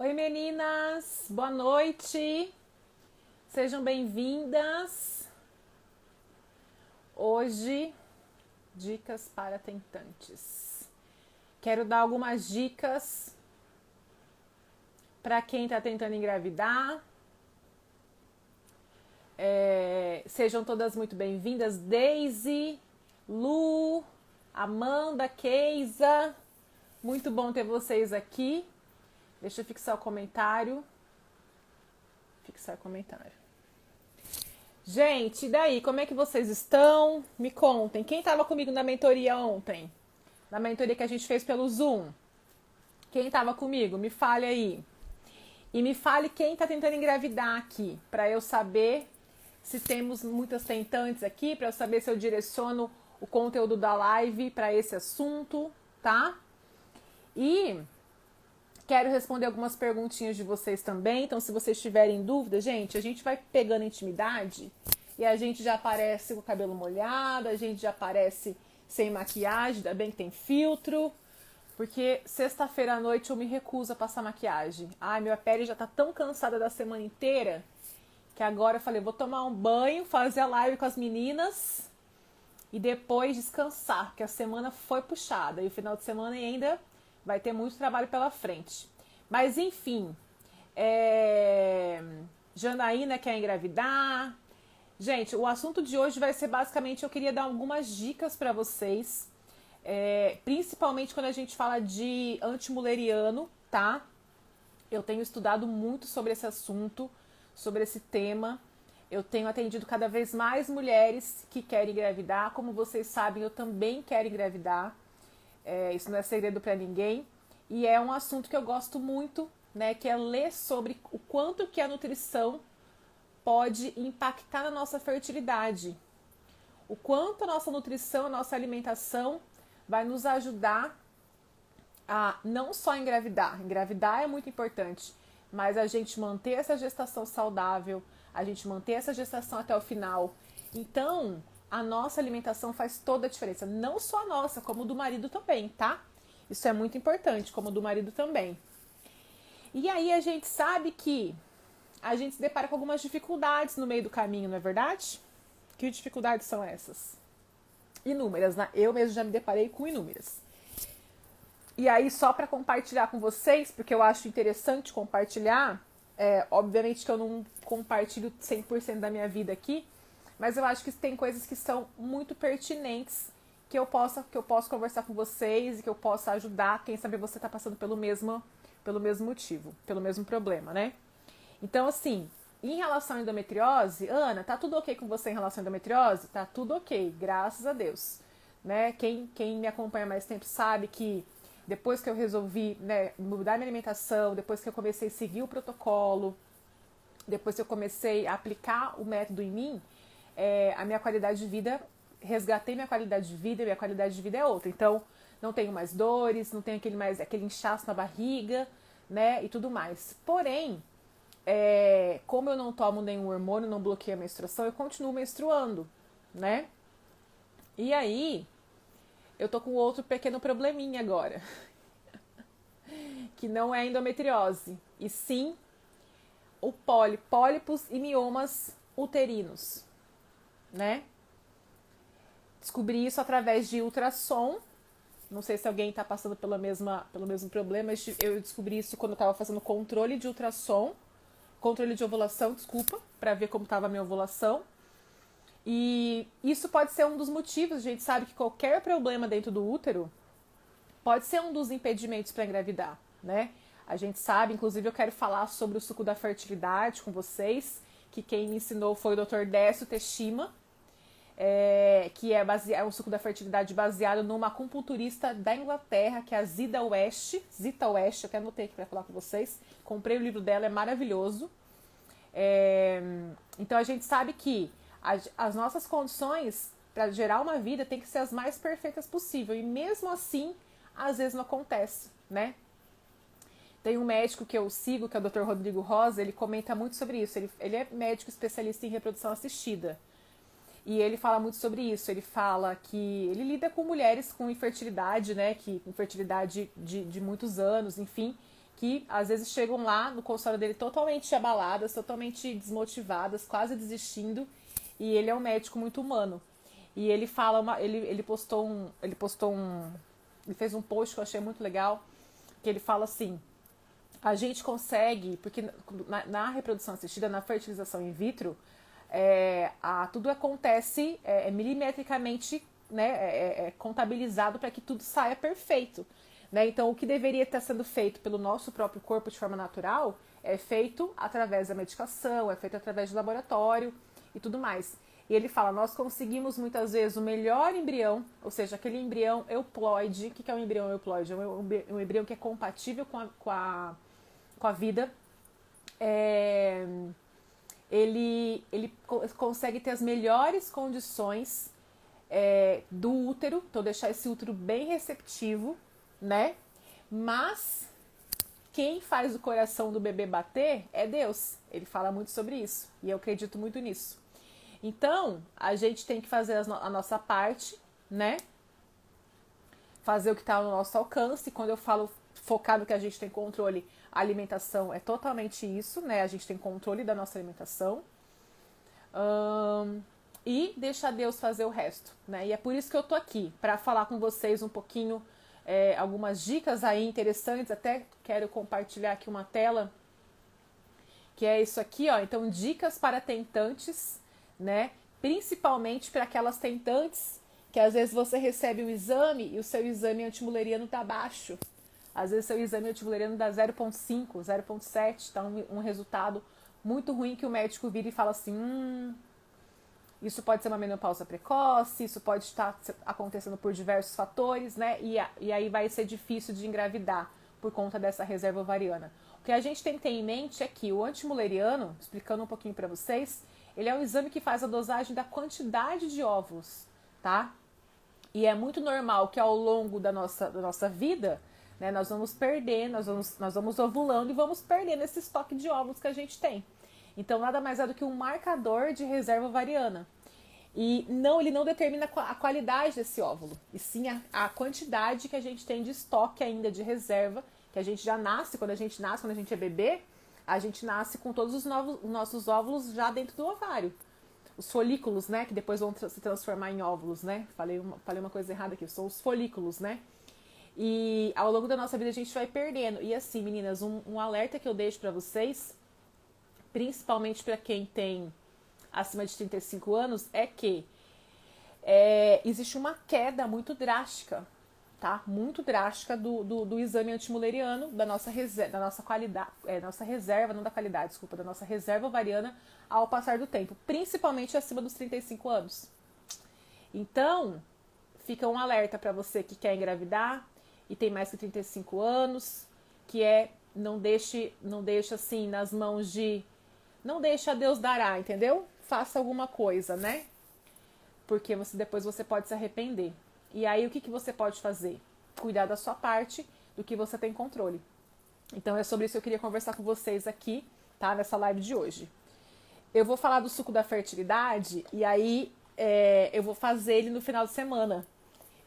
Oi meninas, boa noite, sejam bem-vindas. Hoje, dicas para tentantes. Quero dar algumas dicas para quem está tentando engravidar. Sejam todas muito bem-vindas. Daisy, Lu, Amanda, Keisa, muito bom ter vocês aqui. Deixa eu fixar o comentário. Gente, e daí? Como é que vocês estão? Me contem. Quem estava comigo na mentoria ontem? Na mentoria que a gente fez pelo Zoom. Quem estava comigo? Me fale aí. E me fale quem está tentando engravidar aqui, para eu saber se temos muitas tentantes aqui, para eu saber se eu direciono o conteúdo da live para esse assunto, tá? E quero responder algumas perguntinhas de vocês também. Então, se vocês tiverem dúvida, gente, a gente vai pegando intimidade e a gente já aparece com o cabelo molhado, a gente já aparece sem maquiagem, ainda bem que tem filtro, porque sexta-feira à noite eu me recuso a passar maquiagem. Ai, minha pele já tá tão cansada da semana inteira que agora eu falei, vou tomar um banho, fazer a live com as meninas e depois descansar, porque a semana foi puxada e o final de semana ainda vai ter muito trabalho pela frente. Mas enfim, Janaína quer engravidar. Gente, o assunto de hoje vai ser basicamente, eu queria dar algumas dicas para vocês, principalmente quando a gente fala de antimuleriano, tá? Eu tenho estudado muito sobre esse assunto, sobre esse tema. Eu tenho atendido cada vez mais mulheres que querem engravidar. Como vocês sabem, eu também quero engravidar. Isso não é segredo para ninguém. E é um assunto que eu gosto muito, né? Que é ler sobre o quanto que a nutrição pode impactar na nossa fertilidade. O quanto a nossa nutrição, a nossa alimentação vai nos ajudar a não só engravidar. Engravidar é muito importante, mas a gente manter essa gestação saudável, a gente manter essa gestação até o final. Então, a nossa alimentação faz toda a diferença. Não só a nossa, como do marido também, tá? Isso é muito importante, como do marido também. E aí a gente sabe que a gente se depara com algumas dificuldades no meio do caminho, não é verdade? Que dificuldades são essas? Inúmeras, né? Eu mesmo já me deparei com inúmeras. E aí, só para compartilhar com vocês, porque eu acho interessante compartilhar, obviamente que eu não compartilho 100% da minha vida aqui, mas eu acho que tem coisas que são muito pertinentes que eu posso conversar com vocês e que eu possa ajudar. Quem sabe você está passando pelo mesmo motivo, pelo mesmo problema, né? Então, assim, em relação à endometriose, Ana, tá tudo ok com você em relação à endometriose? Tá tudo ok, graças a Deus. Né? Quem me acompanha mais tempo sabe que depois que eu resolvi, né, mudar minha alimentação, depois que eu comecei a seguir o protocolo, depois que eu comecei a aplicar o método em mim, a minha qualidade de vida, resgatei minha qualidade de vida, e minha qualidade de vida é outra. Então, não tenho mais dores, não tenho aquele inchaço na barriga, né, e tudo mais. Porém, como eu não tomo nenhum hormônio, não bloqueio a menstruação, eu continuo menstruando, né? E aí, eu tô com outro pequeno probleminha agora, que não é endometriose, e sim o pólipos e miomas uterinos, né? Descobri isso através de ultrassom. Não sei se alguém está passando pelo mesmo problema. Eu descobri isso quando eu estava fazendo controle de ovulação, desculpa, para ver como estava a minha ovulação. E isso pode ser um dos motivos. A gente sabe que qualquer problema dentro do útero pode ser um dos impedimentos para engravidar, né? A gente sabe, inclusive eu quero falar sobre o suco da fertilidade com vocês, que quem me ensinou foi o Dr. Décio Teshima, que é um suco da fertilidade baseado numa acupunturista da Inglaterra, que é a Zita West, eu até anotei aqui para falar com vocês, comprei o livro dela, é maravilhoso. Então a gente sabe que as nossas condições para gerar uma vida tem que ser as mais perfeitas possível, e mesmo assim, às vezes não acontece, né? Tem um médico que eu sigo, que é o Dr. Rodrigo Rosa, ele comenta muito sobre isso, ele é médico especialista em reprodução assistida. E ele fala muito sobre isso, ele fala que ele lida com mulheres com infertilidade, né, infertilidade de muitos anos, enfim, que às vezes chegam lá no consultório dele totalmente abaladas, totalmente desmotivadas, quase desistindo, e ele é um médico muito humano. E ele fala, ele fez um post que eu achei muito legal, que ele fala assim: a gente consegue, porque na reprodução assistida, na fertilização in vitro, tudo acontece milimetricamente, né, contabilizado para que tudo saia perfeito. Né? Então, o que deveria estar sendo feito pelo nosso próprio corpo de forma natural é feito através da medicação, é feito através do laboratório e tudo mais. E ele fala, nós conseguimos muitas vezes o melhor embrião, ou seja, aquele embrião euploide. O que é um embrião euploide? É um embrião que é compatível com a vida. Ele consegue ter as melhores condições do útero, então deixar esse útero bem receptivo, né? Mas quem faz o coração do bebê bater é Deus. Ele fala muito sobre isso e eu acredito muito nisso. Então, a gente tem que fazer a nossa parte, né? Fazer o que está no nosso alcance. Quando eu falo focado que a gente tem controle, a alimentação é totalmente isso, né? A gente tem controle da nossa alimentação. E deixar Deus fazer o resto, né? E é por isso que eu tô aqui, para falar com vocês um pouquinho, algumas dicas aí interessantes. Até quero compartilhar aqui uma tela, que é isso aqui, ó. Então, dicas para tentantes, né? Principalmente para aquelas tentantes que às vezes você recebe um exame e o seu exame antimuleriano tá baixo. Às vezes seu exame antimuleriano dá 0,5, 0,7, tá um resultado muito ruim que o médico vira e fala assim, isso pode ser uma menopausa precoce, isso pode estar acontecendo por diversos fatores, né? E aí vai ser difícil de engravidar por conta dessa reserva ovariana. O que a gente tem que ter em mente é que o antimuleriano, explicando um pouquinho para vocês, ele é um exame que faz a dosagem da quantidade de óvulos, tá? E é muito normal que ao longo da nossa vida, né, nós vamos perdendo, nós vamos ovulando e vamos perdendo esse estoque de óvulos que a gente tem. Então, nada mais é do que um marcador de reserva ovariana. E ele não determina a qualidade desse óvulo, e sim a quantidade que a gente tem de estoque ainda de reserva, que a gente já nasce, quando a gente é bebê, a gente nasce com todos os nossos óvulos já dentro do ovário. Os folículos, né, que depois vão se transformar em óvulos, né? Falei uma coisa errada aqui, são os folículos, né? E ao longo da nossa vida a gente vai perdendo. E assim, meninas, um alerta que eu deixo pra vocês, principalmente para quem tem acima de 35 anos, é que existe uma queda muito drástica, tá? Muito drástica do exame antimuleriano, da nossa qualidade, nossa reserva, não da qualidade, desculpa, da nossa reserva ovariana ao passar do tempo, principalmente acima dos 35 anos. Então, fica um alerta para você que quer engravidar e tem mais que 35 anos, que não deixe assim nas mãos de... Não deixa Deus dará, entendeu? Faça alguma coisa, né? Porque depois você pode se arrepender. E aí, o que você pode fazer? Cuidar da sua parte, do que você tem controle. Então, é sobre isso que eu queria conversar com vocês aqui, tá? Nessa live de hoje. Eu vou falar do suco da fertilidade e aí eu vou fazer ele no final de semana.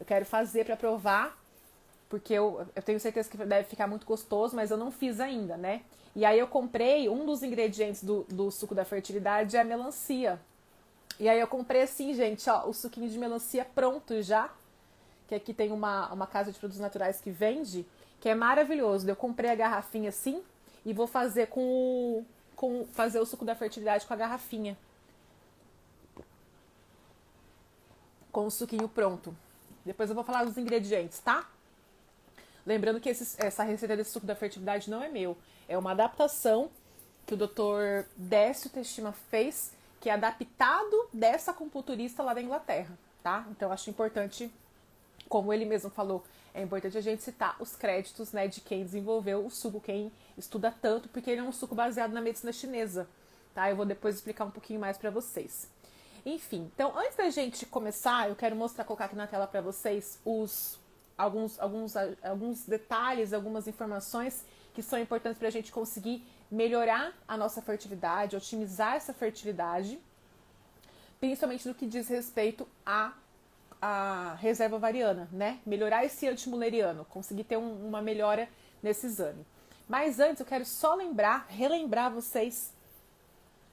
Eu quero fazer para provar, porque eu tenho certeza que deve ficar muito gostoso, mas eu não fiz ainda, né? E aí eu comprei, um dos ingredientes do suco da fertilidade é a melancia. E aí eu comprei assim, gente, ó, o suquinho de melancia pronto já, que aqui tem uma casa de produtos naturais que vende, que é maravilhoso. Eu comprei a garrafinha assim e vou fazer fazer o suco da fertilidade com a garrafinha. Com o suquinho pronto. Depois eu vou falar dos ingredientes, tá? Lembrando que essa receita desse suco da fertilidade não é meu. É uma adaptação que o Dr. Décio Teshima fez, que é adaptado dessa acupunturista lá da Inglaterra, tá? Então, acho importante, como ele mesmo falou, é importante a gente citar os créditos, né, de quem desenvolveu o suco, quem estuda tanto, porque ele é um suco baseado na medicina chinesa, tá? Eu vou depois explicar um pouquinho mais pra vocês. Enfim, então, antes da gente começar, eu quero colocar aqui na tela pra vocês alguns detalhes, algumas informações que são importantes para a gente conseguir melhorar a nossa fertilidade, otimizar essa fertilidade, principalmente no que diz respeito à reserva ovariana, né? Melhorar esse antimuleriano, conseguir ter uma melhora nesse exame. Mas antes eu quero só relembrar vocês,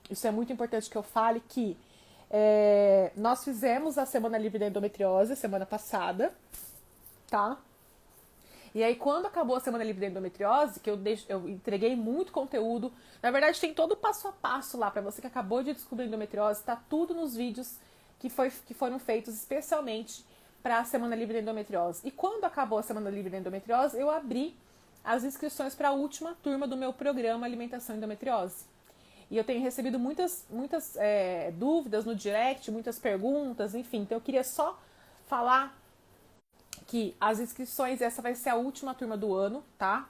isso é muito importante que eu fale, que nós fizemos a Semana Livre da Endometriose semana passada, tá? E aí, quando acabou a Semana Livre da Endometriose, que eu entreguei muito conteúdo, na verdade tem todo o passo a passo lá para você que acabou de descobrir endometriose, tá tudo nos vídeos que foram feitos especialmente para a Semana Livre da Endometriose. E quando acabou a Semana Livre da Endometriose, eu abri as inscrições para a última turma do meu programa Alimentação e Endometriose. E eu tenho recebido muitas dúvidas no direct, muitas perguntas, enfim. Então eu queria só falar que as inscrições, essa vai ser a última turma do ano, tá?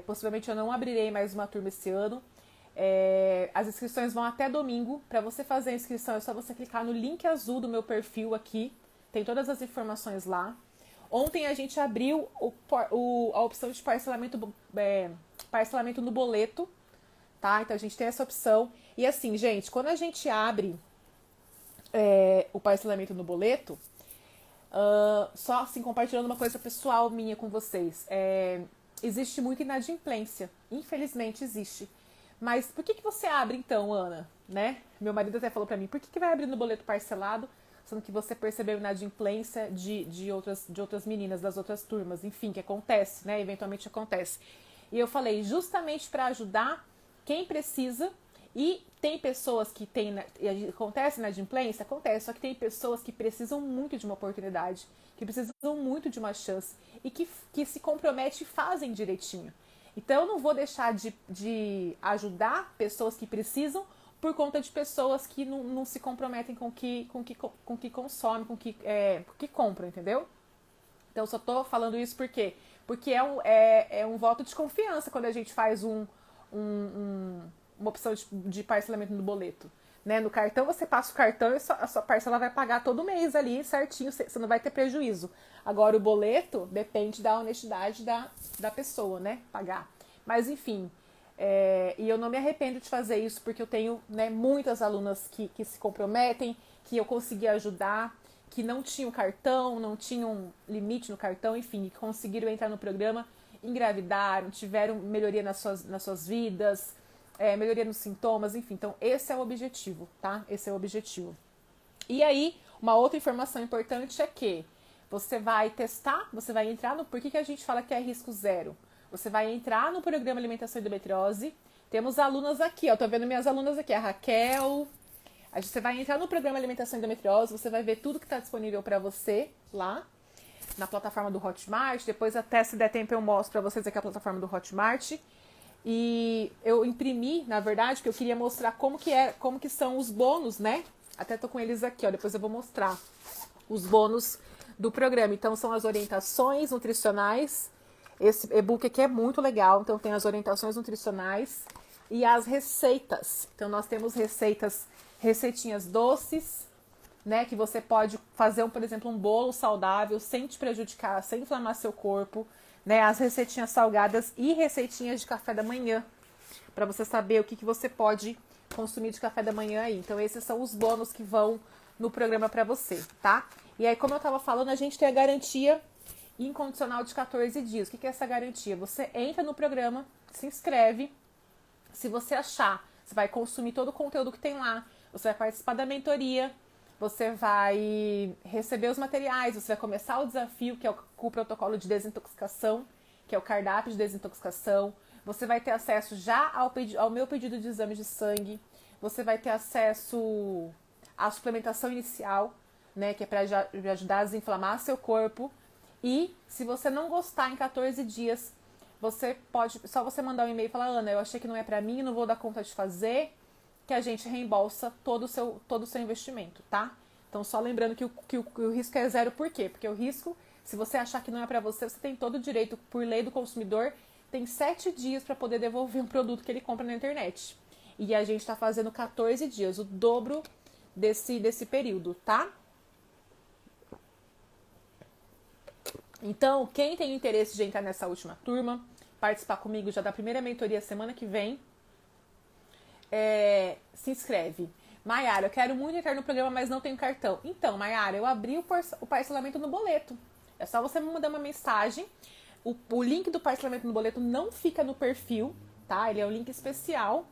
Possivelmente eu não abrirei mais uma turma esse ano. As inscrições vão até domingo. Para você fazer a inscrição é só você clicar no link azul do meu perfil aqui. Tem todas as informações lá. Ontem a gente abriu a opção de parcelamento no boleto, tá? Então a gente tem essa opção. E assim, gente, quando a gente abre o parcelamento no boleto, só assim, compartilhando uma coisa pessoal minha com vocês, existe muita inadimplência, infelizmente existe. Mas por que você abre então, Ana? Né? Meu marido até falou pra mim, por que vai abrir no boleto parcelado, sendo que você percebeu inadimplência de outras meninas das outras turmas, enfim, que acontece, né? Eventualmente acontece. E eu falei, justamente para ajudar quem precisa. E tem pessoas que têm, acontece inadimplência? Acontece, só que tem pessoas que precisam muito de uma oportunidade, que precisam muito de uma chance e que se comprometem e fazem direitinho. Então eu não vou deixar de ajudar pessoas que precisam por conta de pessoas que não se comprometem com o que consomem, com o que compram, entendeu? Então eu só tô falando isso porque é um voto de confiança quando a gente faz uma opção de parcelamento no boleto. Né? No cartão, você passa o cartão e a sua parcela vai pagar todo mês ali certinho, você não vai ter prejuízo. Agora, o boleto depende da honestidade da pessoa, né? Pagar. Mas, enfim, e eu não me arrependo de fazer isso, porque eu tenho, né, muitas alunas que se comprometem, que eu consegui ajudar, que não tinham cartão, não tinham limite no cartão, enfim, que conseguiram entrar no programa, engravidaram, tiveram melhoria nas suas vidas, melhoria nos sintomas, enfim. Então, esse é o objetivo, tá? Esse é o objetivo. E aí, uma outra informação importante é que você vai testar, você vai entrar no... Por que a gente fala que é risco zero? Você vai entrar no programa Alimentação e Endometriose. Temos alunas aqui, ó. Tô vendo minhas alunas aqui, a Raquel. Você vai entrar no programa Alimentação e Endometriose, você vai ver tudo que está disponível para você lá na plataforma do Hotmart. Depois, até se der tempo, eu mostro para vocês aqui a plataforma do Hotmart. E eu imprimi, na verdade, porque eu queria mostrar como que são os bônus, né? Até tô com eles aqui, ó. Depois eu vou mostrar os bônus do programa. Então, são as orientações nutricionais. Esse e-book aqui é muito legal. Então, tem as orientações nutricionais e as receitas. Então, nós temos receitinhas doces, né? Que você pode fazer, por exemplo, um bolo saudável sem te prejudicar, sem inflamar seu corpo. Né, as receitinhas salgadas e receitinhas de café da manhã, para você saber o que você pode consumir de café da manhã aí. Então, esses são os bônus que vão no programa para você, tá? E aí, como eu tava falando, a gente tem a garantia incondicional de 14 dias. O que é essa garantia? Você entra no programa, se inscreve, se você achar, você vai consumir todo o conteúdo que tem lá, você vai participar da mentoria, você vai receber os materiais, você vai começar o desafio, que é o protocolo de desintoxicação, que é o cardápio de desintoxicação. Você vai ter acesso já ao meu pedido de exame de sangue. Você vai ter acesso à suplementação inicial, né, que é para ajudar a desinflamar seu corpo. E se você não gostar em 14 dias, só você mandar um e-mail e falar, Ana, eu achei que não é para mim, não vou dar conta de fazer, que a gente reembolsa todo o seu investimento, tá? Então, só lembrando que o risco é zero, por quê? Porque o risco, se você achar que não é para você, você tem todo o direito, por lei do consumidor, tem 7 dias para poder devolver um produto que ele compra na internet. E a gente está fazendo 14 dias, o dobro desse período, tá? Então, quem tem interesse de entrar nessa última turma, participar comigo já da primeira mentoria semana que vem, se inscreve. Maiara, eu quero muito entrar no programa, mas não tenho cartão. Então, Maiara, eu abri o parcelamento no boleto. É só você me mandar uma mensagem O link do parcelamento no boleto não fica no perfil, tá? Ele é um link especial.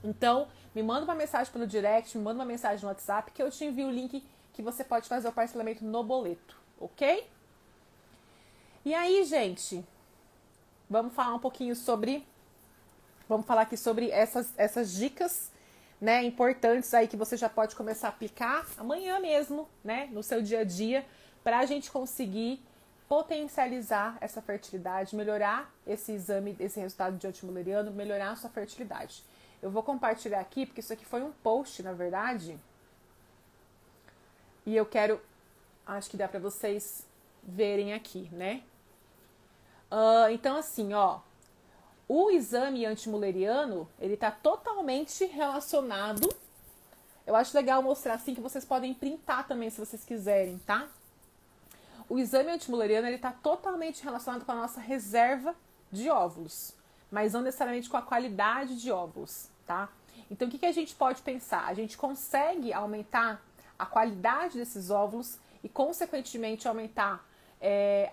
Então, me manda uma mensagem pelo direct, me manda uma mensagem no WhatsApp que eu te envio o link que você pode fazer o parcelamento no boleto, ok? E aí, gente, vamos falar um pouquinho sobre... Vamos falar aqui sobre essas dicas, né, importantes aí que você já pode começar a aplicar amanhã mesmo, né, no seu dia a dia, para a gente conseguir potencializar essa fertilidade, melhorar esse exame, esse resultado de antimuleriano, melhorar a sua fertilidade. Eu vou compartilhar aqui, porque isso aqui foi um post, na verdade, e eu quero, acho que dá para vocês verem aqui, né? Então, assim, ó, o exame antimuleriano, ele está totalmente relacionado. Eu acho legal mostrar assim que vocês podem printar também, se vocês quiserem, tá? O exame antimuleriano, ele está totalmente relacionado com a nossa reserva de óvulos, mas não necessariamente com a qualidade de óvulos, tá? Então, o que a gente pode pensar? A gente consegue aumentar a qualidade desses óvulos e, consequentemente, aumentar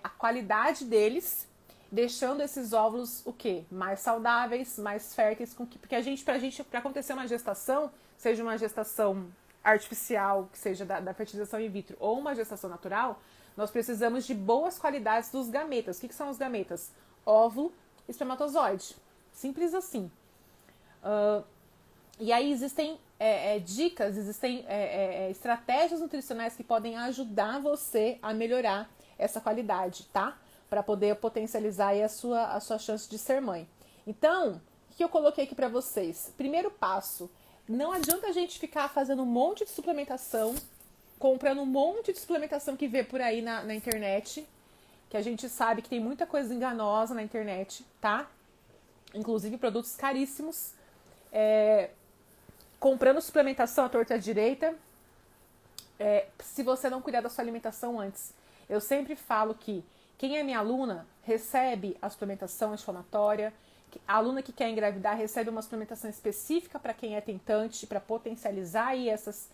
a qualidade deles, deixando esses óvulos o quê? Mais saudáveis, mais férteis, porque para acontecer uma gestação, seja uma gestação artificial, que seja da fertilização in vitro, ou uma gestação natural, nós precisamos de boas qualidades dos gametas. O que são os gametas? Óvulo e espermatozoide. Simples assim. E aí existem dicas, existem estratégias nutricionais que podem ajudar você a melhorar essa qualidade, tá? Para poder potencializar aí a sua chance de ser mãe. Então, o que eu coloquei aqui para vocês? Primeiro passo, não adianta a gente ficar fazendo um monte de suplementação, comprando um monte de suplementação que vê por aí na internet, que a gente sabe que tem muita coisa enganosa na internet, tá? Inclusive produtos caríssimos. Comprando suplementação à torta e à direita, se você não cuidar da sua alimentação antes. Eu sempre falo que quem é minha aluna recebe a suplementação anti-inflamatória. A aluna que quer engravidar recebe uma suplementação específica para quem é tentante, para potencializar aí essas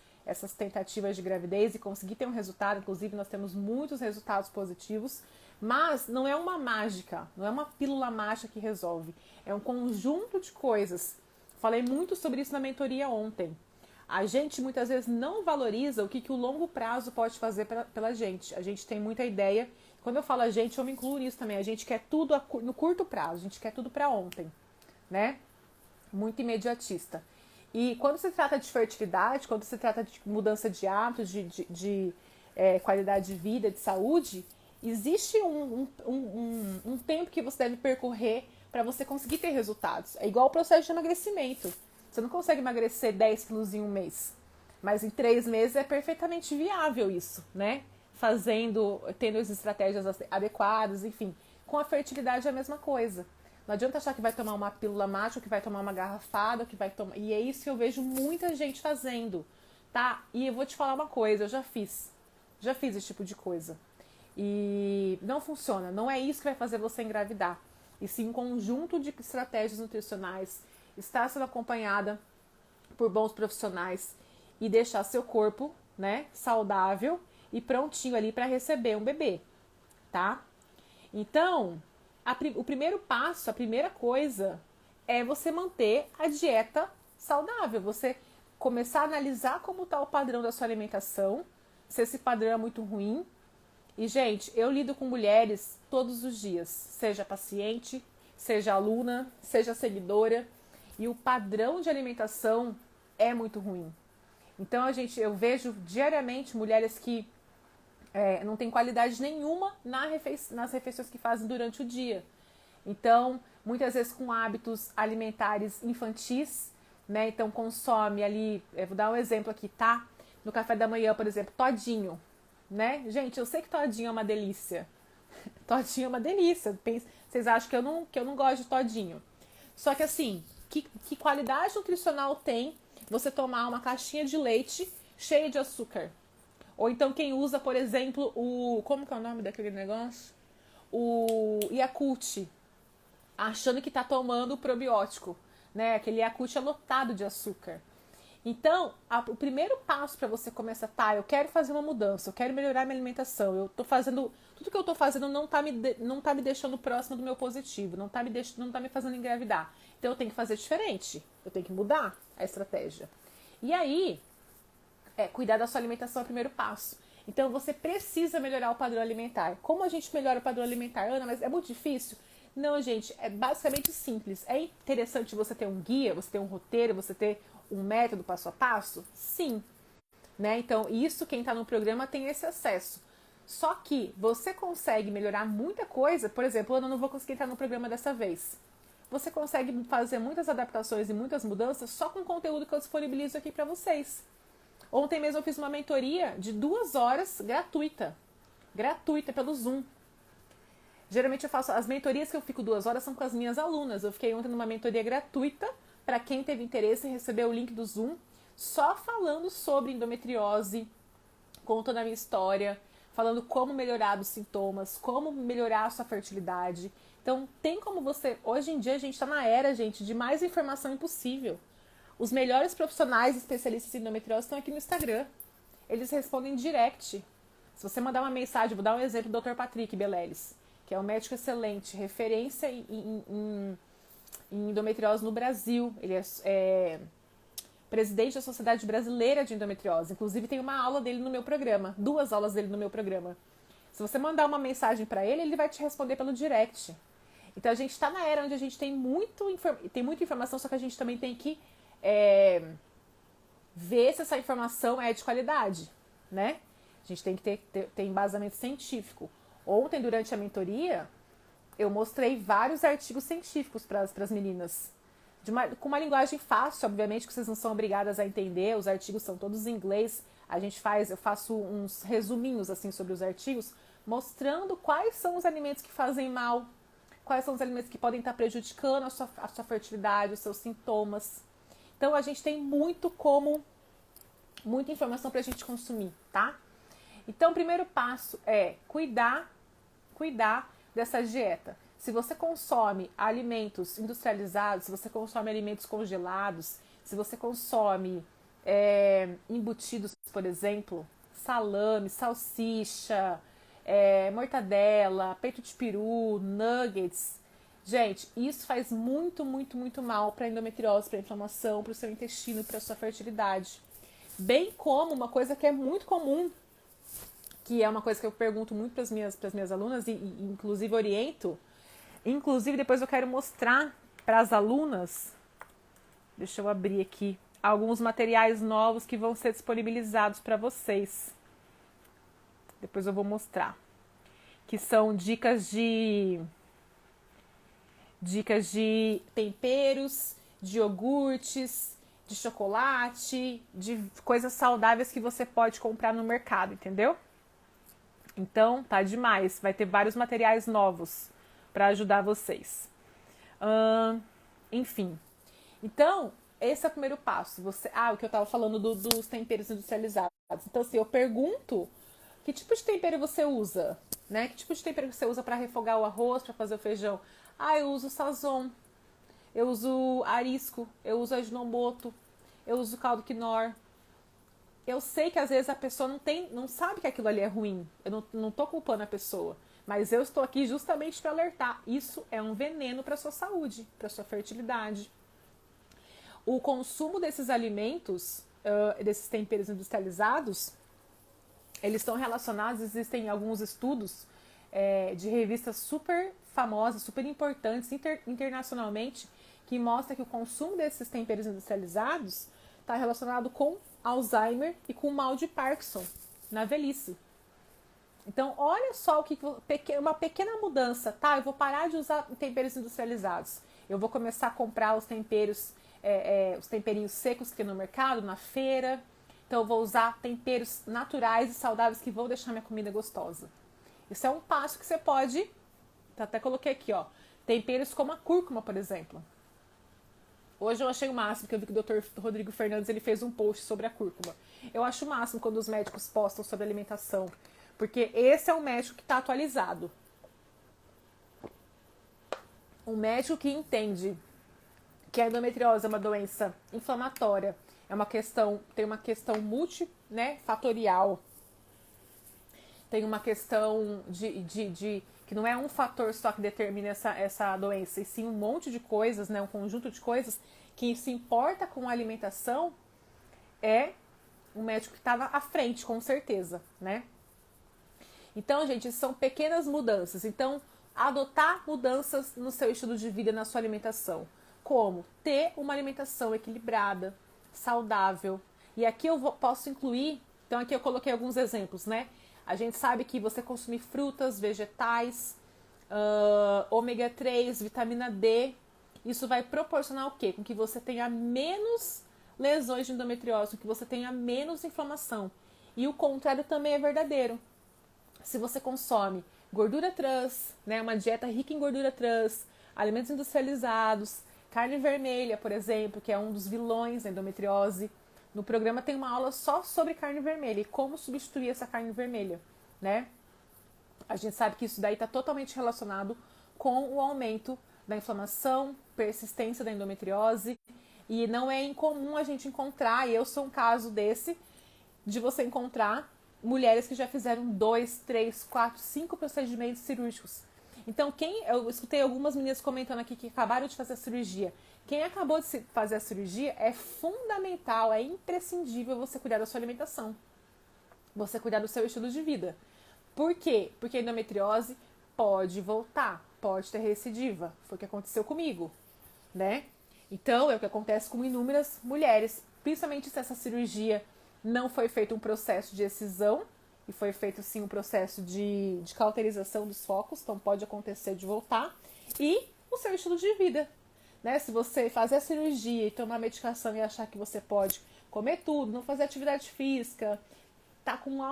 tentativas de gravidez e conseguir ter um resultado. Inclusive, nós temos muitos resultados positivos. Mas não é uma mágica, não é uma pílula mágica que resolve. É um conjunto de coisas. Falei muito sobre isso na mentoria ontem. A gente muitas vezes não valoriza o que o longo prazo pode fazer pela gente. A gente tem muita ideia. Quando eu falo a gente, eu me incluo nisso também. A gente quer tudo no curto prazo, a gente quer tudo para ontem, né? Muito imediatista. E quando se trata de fertilidade, quando se trata de mudança de hábitos, de qualidade de vida, de saúde, existe um tempo que você deve percorrer para você conseguir ter resultados. É igual o processo de emagrecimento. Você não consegue emagrecer 10 quilos em um mês, mas em 3 meses é perfeitamente viável isso, né? Tendo as estratégias adequadas, enfim. Com a fertilidade é a mesma coisa. Não adianta achar que vai tomar uma pílula mágica, que vai tomar uma garrafada, que vai tomar... E é isso que eu vejo muita gente fazendo, tá? E eu vou te falar uma coisa, eu já fiz esse tipo de coisa. E não funciona, não é isso que vai fazer você engravidar. E sim um conjunto de estratégias nutricionais, estar sendo acompanhada por bons profissionais e deixar seu corpo, né, saudável e prontinho ali para receber um bebê, tá? Então, o primeiro passo, a primeira coisa é você manter a dieta saudável, você começar a analisar como está o padrão da sua alimentação, se esse padrão é muito ruim. E, gente, eu lido com mulheres todos os dias, seja paciente, seja aluna, seja seguidora, e o padrão de alimentação é muito ruim. Então, eu vejo diariamente mulheres que não têm qualidade nenhuma nas refeições que fazem durante o dia. Então, muitas vezes com hábitos alimentares infantis, né? Então, consome ali, vou dar um exemplo aqui, tá? No café da manhã, por exemplo, todinho, né? Gente, eu sei que todinho é uma delícia. Todinho é uma delícia. Vocês acham que eu não gosto de todinho. Só que assim, que qualidade nutricional tem você tomar uma caixinha de leite cheia de açúcar? Ou então quem usa, por exemplo, como que é o nome daquele negócio? O Yakult, achando que tá tomando o probiótico, né? Aquele Yakult é lotado de açúcar. Então, o primeiro passo para você começar, tá, eu quero fazer uma mudança, eu quero melhorar minha alimentação, eu tô fazendo, tudo que eu tô fazendo não tá me deixando próximo do meu positivo, não tá me fazendo engravidar. Então eu tenho que fazer diferente, eu tenho que mudar a estratégia. E aí, cuidar da sua alimentação é o primeiro passo. Então você precisa melhorar o padrão alimentar. Como a gente melhora o padrão alimentar? Ana, mas é muito difícil? Não, gente, é basicamente simples. É interessante você ter um guia, você ter um roteiro, você ter um método passo a passo? Sim. Né? Então, isso quem está no programa tem esse acesso. Só que você consegue melhorar muita coisa. Por exemplo, eu não vou conseguir entrar no programa dessa vez. Você consegue fazer muitas adaptações e muitas mudanças só com o conteúdo que eu disponibilizo aqui para vocês. Ontem mesmo eu fiz uma mentoria de 2 horas gratuita pelo Zoom. Geralmente eu faço as mentorias que eu fico 2 horas são com as minhas alunas. Eu fiquei ontem numa mentoria gratuita para quem teve interesse em receber o link do Zoom, só falando sobre endometriose, contando a minha história, falando como melhorar os sintomas, como melhorar a sua fertilidade. Então tem como você... Hoje em dia a gente está na era, gente, de mais informação impossível. Os melhores profissionais especialistas em endometriose estão aqui no Instagram. Eles respondem direct. Se você mandar uma mensagem, vou dar um exemplo do Dr. Patrick Beleles, que é um médico excelente, referência em endometriose no Brasil. Ele é presidente da Sociedade Brasileira de Endometriose. Inclusive tem uma aula dele no meu programa, 2 aulas dele no meu programa. Se você mandar uma mensagem para ele, ele vai te responder pelo direct. Então a gente está na era onde a gente tem muita informação, só que a gente também tem que ver se essa informação é de qualidade, né? A gente tem que ter embasamento científico. Ontem, durante a mentoria, eu mostrei vários artigos científicos para as meninas. Com uma linguagem fácil, obviamente, que vocês não são obrigadas a entender. Os artigos são todos em inglês. Eu faço uns resuminhos assim sobre os artigos, mostrando quais são os alimentos que fazem mal, quais são os alimentos que podem estar prejudicando a sua fertilidade, os seus sintomas. Então, a gente tem muita informação para a gente consumir, tá? Então, o primeiro passo é cuidar dessa dieta. Se você consome alimentos industrializados, se você consome alimentos congelados, se você consome embutidos, por exemplo, salame, salsicha, mortadela, peito de peru, nuggets. Gente, isso faz muito, muito, muito mal para a endometriose, para a inflamação, para o seu intestino, para a sua fertilidade. Bem como uma coisa que é muito comum, que é uma coisa que eu pergunto muito para as minhas alunas e inclusive oriento. Inclusive, depois eu quero mostrar para as alunas, deixa eu abrir aqui, alguns materiais novos que vão ser disponibilizados para vocês. Depois eu vou mostrar. Que são dicas de temperos, de iogurtes, de chocolate, de coisas saudáveis que você pode comprar no mercado, entendeu? Então, tá demais. Vai ter vários materiais novos para ajudar vocês. Enfim. Então, esse é o primeiro passo. O que eu estava falando dos temperos industrializados. Então, assim, eu pergunto que tipo de tempero você usa, né? Que tipo de tempero você usa para refogar o arroz, para fazer o feijão? Eu uso sazon, eu uso arisco, eu uso ajinomoto, eu uso caldo quinor. Eu sei que às vezes a pessoa não sabe que aquilo ali é ruim. Eu não tô culpando a pessoa. Mas eu estou aqui justamente para alertar. Isso é um veneno para a sua saúde, para a sua fertilidade. O consumo desses alimentos, desses temperos industrializados, eles estão relacionados, existem alguns estudos de revistas super famosas, super importantes internacionalmente, que mostram que o consumo desses temperos industrializados está relacionado com Alzheimer e com mal de Parkinson na velhice. Então, olha só uma pequena mudança, tá? Eu vou parar de usar temperos industrializados. Eu vou começar a comprar os temperinhos secos que tem no mercado, na feira. Então, eu vou usar temperos naturais e saudáveis que vão deixar minha comida gostosa. Isso é um passo que você pode... Até coloquei aqui, ó. Temperos como a cúrcuma, por exemplo. Hoje eu achei o máximo, que eu vi que o Dr. Rodrigo Fernandes ele fez um post sobre a cúrcuma. Eu acho o máximo quando os médicos postam sobre alimentação, porque esse é um médico que está atualizado. Um médico que entende que a endometriose é uma doença inflamatória, tem uma questão multi, né, fatorial. Tem uma questão de que não é um fator só que determina essa doença, e sim um monte de coisas, né, um conjunto de coisas. Quem se importa com a alimentação é um médico que está à frente, com certeza, né? Então, gente, são pequenas mudanças. Então, adotar mudanças no seu estilo de vida, na sua alimentação. Como? Ter uma alimentação equilibrada, saudável. E aqui eu posso incluir, então aqui eu coloquei alguns exemplos, né? A gente sabe que você consumir frutas, vegetais, ômega 3, vitamina D, isso vai proporcionar o quê? Com que você tenha menos lesões de endometriose, com que você tenha menos inflamação. E o contrário também é verdadeiro. Se você consome gordura trans, né, uma dieta rica em gordura trans, alimentos industrializados, carne vermelha, por exemplo, que é um dos vilões da endometriose. No programa tem uma aula só sobre carne vermelha e como substituir essa carne vermelha, né? A gente sabe que isso daí está totalmente relacionado com o aumento da inflamação, persistência da endometriose, e não é incomum a gente encontrar, e eu sou um caso desse, de você encontrar mulheres que já fizeram 2, 3, 4, 5 procedimentos cirúrgicos. Então, eu escutei algumas meninas comentando aqui que acabaram de fazer a cirurgia. Quem acabou de fazer a cirurgia, é fundamental, é imprescindível você cuidar da sua alimentação. Você cuidar do seu estilo de vida. Por quê? Porque a endometriose pode voltar, pode ter recidiva. Foi o que aconteceu comigo, né? Então, é o que acontece com inúmeras mulheres, principalmente se essa cirurgia não foi feito um processo de excisão, e foi feito sim um processo de cauterização dos focos, então pode acontecer de voltar. E o seu estilo de vida, né? Se você fazer a cirurgia e tomar medicação e achar que você pode comer tudo, não fazer atividade física, tá com um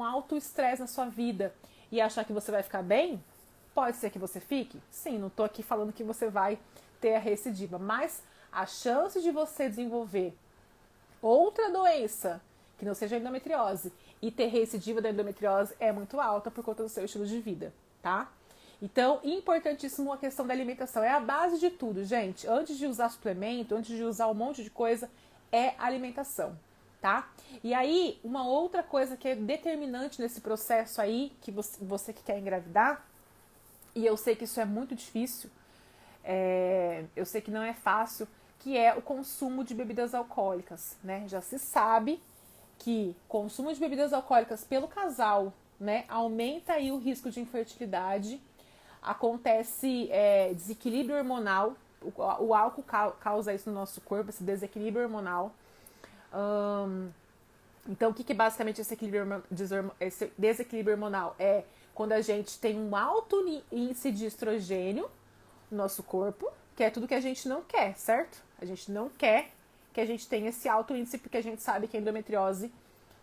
alto estresse na sua vida e achar que você vai ficar bem, pode ser que você fique. Sim, não tô aqui falando que você vai ter a recidiva, mas a chance de você desenvolver outra doença que não seja a endometriose e ter recidiva da endometriose é muito alta por conta do seu estilo de vida, tá? Então, importantíssimo a questão da alimentação. É a base de tudo, gente. Antes de usar suplemento, antes de usar um monte de coisa, é alimentação, tá? E aí, uma outra coisa que é determinante nesse processo aí, que você que quer engravidar, e eu sei que isso é muito difícil, eu sei que não é fácil, que é o consumo de bebidas alcoólicas, né? Já se sabe que consumo de bebidas alcoólicas pelo casal, né, aumenta aí o risco de infertilidade, acontece desequilíbrio hormonal, o álcool causa isso no nosso corpo, esse desequilíbrio hormonal. Então, o que basicamente esse desequilíbrio hormonal é? Quando a gente tem um alto índice de estrogênio no nosso corpo, que é tudo que a gente não quer, certo? A gente não quer que a gente tenha esse alto índice, porque a gente sabe que a endometriose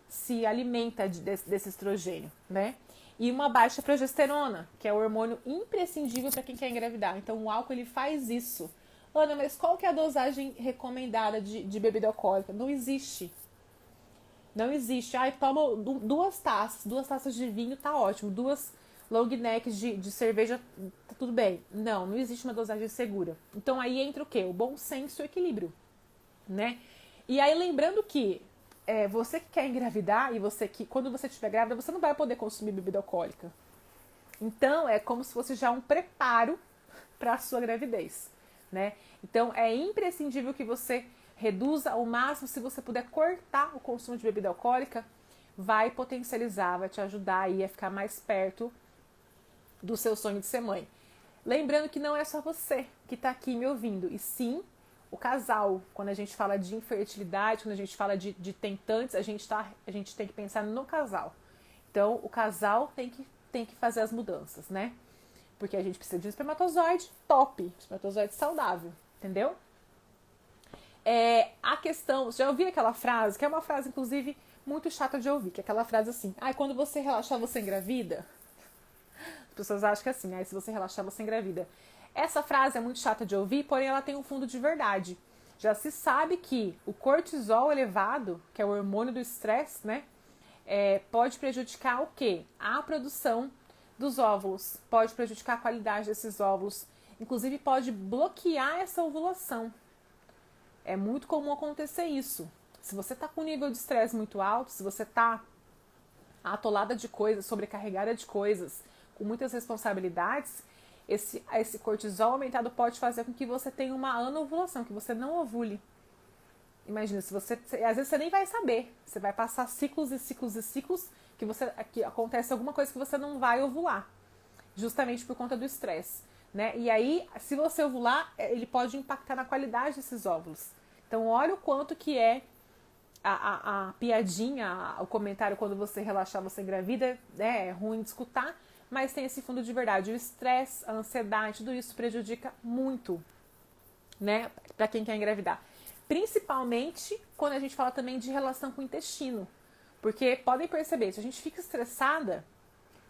se alimenta desse estrogênio, né? E uma baixa progesterona, que é o hormônio imprescindível para quem quer engravidar. Então, o álcool, ele faz isso. Ana, mas qual que é a dosagem recomendada de bebida alcoólica? Não existe. Não existe. Ai, toma duas taças de vinho, tá ótimo. 2 long necks de cerveja, tá tudo bem. Não existe uma dosagem segura. Então, aí entra o quê? O bom senso e o equilíbrio, né? E aí, lembrando que você que quer engravidar e você que, quando você estiver grávida, você não vai poder consumir bebida alcoólica. Então, é como se fosse já um preparo para a sua gravidez, né? Então, é imprescindível que você reduza ao máximo. Se você puder cortar o consumo de bebida alcoólica, vai potencializar, vai te ajudar aí a ficar mais perto do seu sonho de ser mãe. Lembrando que não é só você que está aqui me ouvindo, e sim o casal. Quando a gente fala de infertilidade, quando a gente fala de tentantes, a gente tem que pensar no casal. Então, o casal tem que fazer as mudanças, né? Porque a gente precisa de um espermatozoide top, espermatozoide saudável, entendeu? A questão, já ouvi aquela frase, que é uma frase, inclusive, muito chata de ouvir, que é aquela frase assim: quando você relaxar, você engravida? As pessoas acham que é assim, se você relaxar, você engravida. Essa frase é muito chata de ouvir, porém ela tem um fundo de verdade. Já se sabe que o cortisol elevado, que é o hormônio do estresse, né, pode prejudicar o quê? A produção dos óvulos, pode prejudicar a qualidade desses óvulos, inclusive pode bloquear essa ovulação. É muito comum acontecer isso, Se você tá com um nível de estresse muito alto, se você tá atolada de coisas, sobrecarregada de coisas, com muitas responsabilidades, esse cortisol aumentado pode fazer com que você tenha uma anovulação, que você não ovule. Imagina, se você, às vezes você nem vai saber, você vai passar ciclos e ciclos e ciclos que acontece alguma coisa que você não vai ovular, justamente por conta do estresse, né? E aí, se você ovular, ele pode impactar na qualidade desses óvulos. Então, olha o quanto que é a piadinha, o comentário quando você relaxar, você engravida, né? É ruim de escutar, mas tem esse fundo de verdade. O estresse, a ansiedade, tudo isso prejudica muito, né? Para quem quer engravidar. Principalmente quando a gente fala também de relação com o intestino. Porque podem perceber, se a gente fica estressada,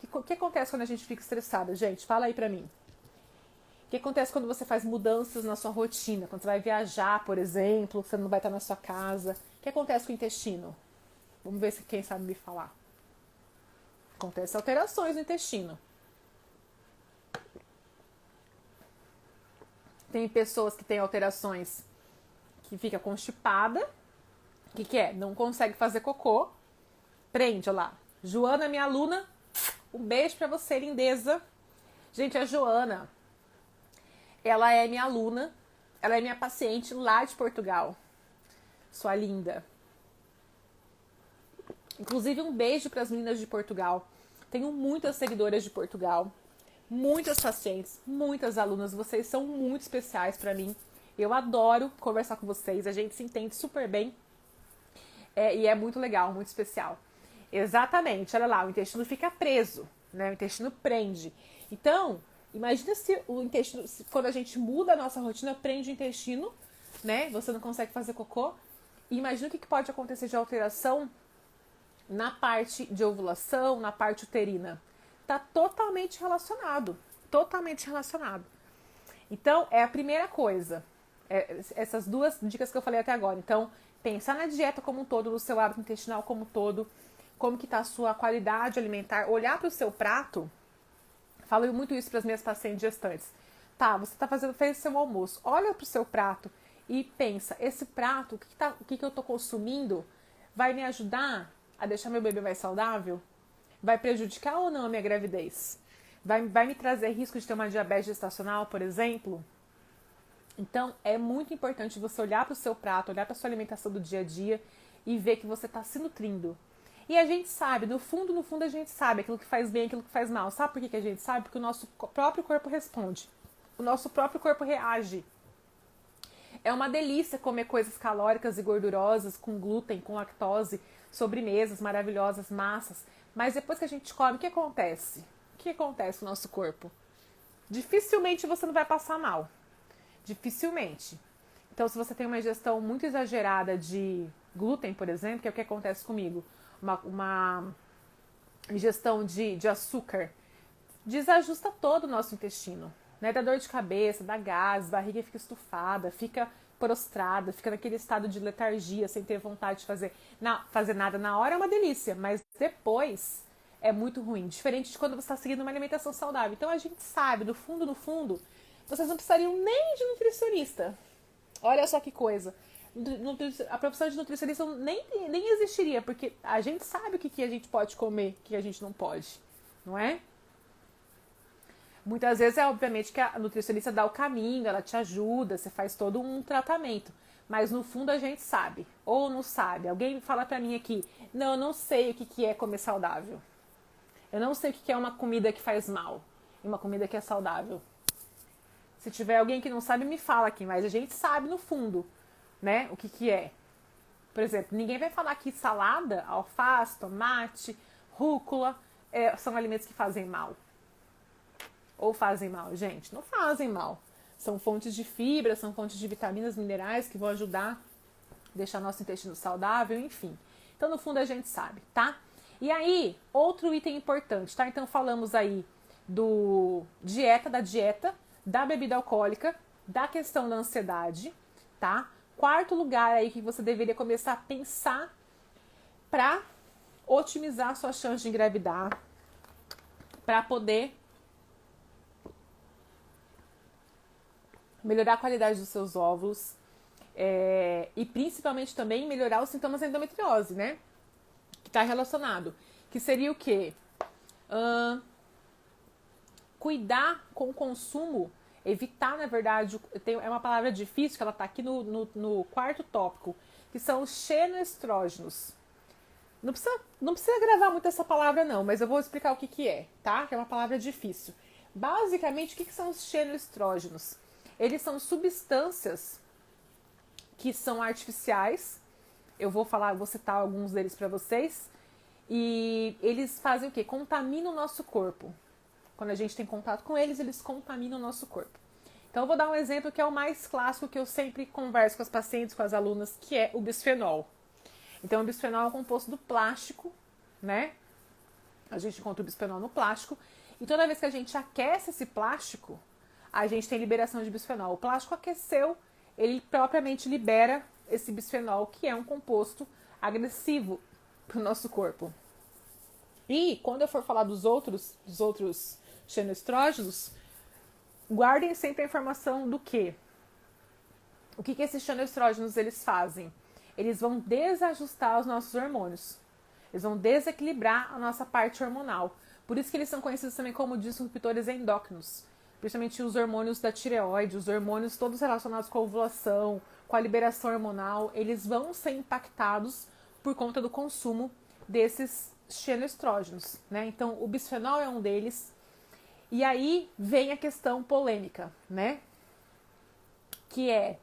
o que acontece quando a gente fica estressada, gente? Fala aí pra mim. O que acontece quando você faz mudanças na sua rotina? Quando você vai viajar, por exemplo, você não vai estar na sua casa. O que acontece com o intestino? Vamos ver se quem sabe me falar. Acontecem alterações no intestino. Tem pessoas que têm alterações que fica constipada. O que é? Não consegue fazer cocô. Prende, olha lá. Joana, minha aluna, um beijo pra você, lindeza. Gente, a Joana, ela é minha aluna, ela é minha paciente lá de Portugal. Sua linda. Inclusive, um beijo para as meninas de Portugal. Tenho muitas seguidoras de Portugal, muitas pacientes, muitas alunas. Vocês são muito especiais para mim. Eu adoro conversar com vocês, a gente se entende super bem. E é muito legal, muito especial. Exatamente, olha lá, o intestino fica preso, né? O intestino prende. Então, imagina se o intestino, quando a gente muda a nossa rotina, prende o intestino, né? Você não consegue fazer cocô. E imagina o que pode acontecer de alteração na parte de ovulação, na parte uterina. Tá totalmente relacionado. Totalmente relacionado. Então, é a primeira coisa. Essas duas dicas que eu falei até agora. Então, pensar na dieta como um todo, no seu hábito intestinal como um todo, como que tá a sua qualidade alimentar, olhar para o seu prato. Falo muito isso para as minhas pacientes gestantes. Tá, você fez seu almoço, olha para o seu prato e pensa, esse prato, o que eu tô consumindo vai me ajudar a deixar meu bebê mais saudável? Vai prejudicar ou não a minha gravidez? Vai me trazer risco de ter uma diabetes gestacional, por exemplo? Então, é muito importante você olhar para o seu prato, olhar para a sua alimentação do dia a dia e ver que você está se nutrindo. E a gente sabe, no fundo a gente sabe aquilo que faz bem, aquilo que faz mal. Sabe por que a gente sabe? Porque o nosso próprio corpo responde. O nosso próprio corpo reage. É uma delícia comer coisas calóricas e gordurosas, com glúten, com lactose, sobremesas maravilhosas, massas. Mas depois que a gente come, o que acontece? O que acontece com o nosso corpo? Dificilmente você não vai passar mal. Dificilmente. Então, se você tem uma ingestão muito exagerada de glúten, por exemplo, que é o que acontece comigo, uma ingestão de açúcar, desajusta todo o nosso intestino, né? Dá dor de cabeça, dá gás, barriga fica estufada, fica prostrada, fica naquele estado de letargia, sem ter vontade de fazer nada. Na hora é uma delícia, mas depois é muito ruim. Diferente de quando você está seguindo uma alimentação saudável. Então a gente sabe, no fundo, vocês não precisariam nem de nutricionista. Olha só que coisa. A profissão de nutricionista nem existiria, porque a gente sabe o que a gente pode comer, o que a gente não pode, não é? Muitas vezes obviamente que a nutricionista dá o caminho, ela te ajuda, você faz todo um tratamento, mas no fundo a gente sabe, ou não sabe. Alguém fala pra mim aqui, não, eu não sei o que é comer saudável. Eu não sei o que é uma comida que faz mal e uma comida que é saudável. Se tiver alguém que não sabe, me fala aqui, mas a gente sabe no fundo, né, o que é. Por exemplo, ninguém vai falar que salada, alface, tomate, rúcula, são alimentos que fazem mal. Ou fazem mal, gente? Não fazem mal. São fontes de fibra, são fontes de vitaminas, minerais que vão ajudar a deixar nosso intestino saudável, enfim. Então, no fundo, a gente sabe, tá? E aí, outro item importante, tá? Então, falamos aí da dieta, da bebida alcoólica, da questão da ansiedade, tá? Quarto lugar aí que você deveria começar a pensar para otimizar a sua chance de engravidar, para poder melhorar a qualidade dos seus óvulos, E principalmente também melhorar os sintomas da endometriose, né? Que está relacionado. Que seria o quê? Cuidar com o consumo, evitar, na verdade, é uma palavra difícil, que ela está aqui no quarto tópico, que são os xenoestrógenos. Não precisa gravar muito essa palavra não, mas eu vou explicar o que é, tá? Que é uma palavra difícil. Basicamente, o que são os xenoestrógenos? Eles são substâncias que são artificiais. Eu vou citar alguns deles para vocês. E eles fazem o quê? Contaminam o nosso corpo. Quando a gente tem contato com eles, eles contaminam o nosso corpo. Então, eu vou dar um exemplo que é o mais clássico, que eu sempre converso com as pacientes, com as alunas, que é o bisfenol. Então, o bisfenol é um composto do plástico, né? A gente encontra o bisfenol no plástico. E toda vez que a gente aquece esse plástico, a gente tem liberação de bisfenol. O plástico aqueceu, ele propriamente libera esse bisfenol, que é um composto agressivo para o nosso corpo. E quando eu for falar dos outros xenoestrógenos, guardem sempre a informação do quê? O que esses xenoestrógenos eles fazem? Eles vão desajustar os nossos hormônios. Eles vão desequilibrar a nossa parte hormonal. Por isso que eles são conhecidos também como disruptores endócrinos. Principalmente os hormônios da tireoide, os hormônios todos relacionados com a ovulação, com a liberação hormonal, eles vão ser impactados por conta do consumo desses xenoestrógenos, né? Então, o bisfenol é um deles. E aí vem a questão polêmica, né? Que é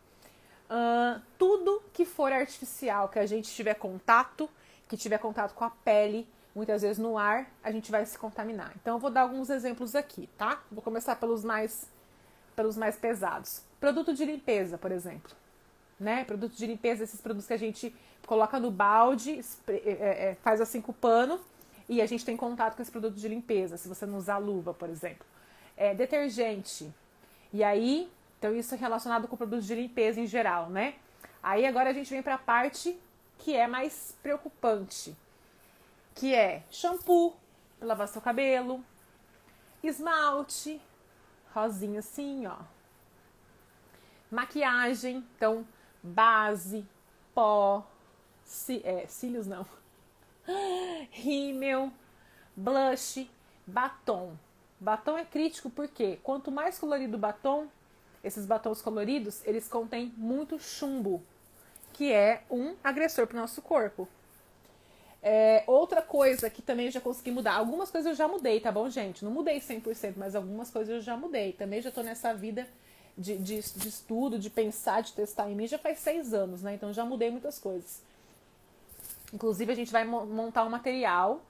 tudo que for artificial, que a gente tiver contato, que tiver contato com a pele, muitas vezes no ar, a gente vai se contaminar. Então, eu vou dar alguns exemplos aqui, tá? Vou começar pelos mais pesados. Produto de limpeza, por exemplo. Né? Produto de limpeza, esses produtos que a gente coloca no balde, faz assim com o pano, e a gente tem contato com esse produto de limpeza, se você não usar luva, por exemplo. Detergente. E aí, então isso é relacionado com produtos de limpeza em geral, né? Aí agora a gente vem para a parte que é mais preocupante, que é shampoo, para lavar seu cabelo, esmalte, rosinha assim, ó. Maquiagem, então base, pó, cílios não, rímel, blush, batom. Batom é crítico porque quanto mais colorido o batom, esses batons coloridos, eles contêm muito chumbo, que é um agressor para o nosso corpo. Outra coisa que também eu já consegui mudar. Algumas coisas eu já mudei, tá bom, gente? Não mudei 100%, mas algumas coisas eu já mudei. Também já tô nessa vida de estudo, de pensar, de testar em mim, já faz 6 anos, né? Então já mudei muitas coisas. Inclusive, a gente vai montar um material,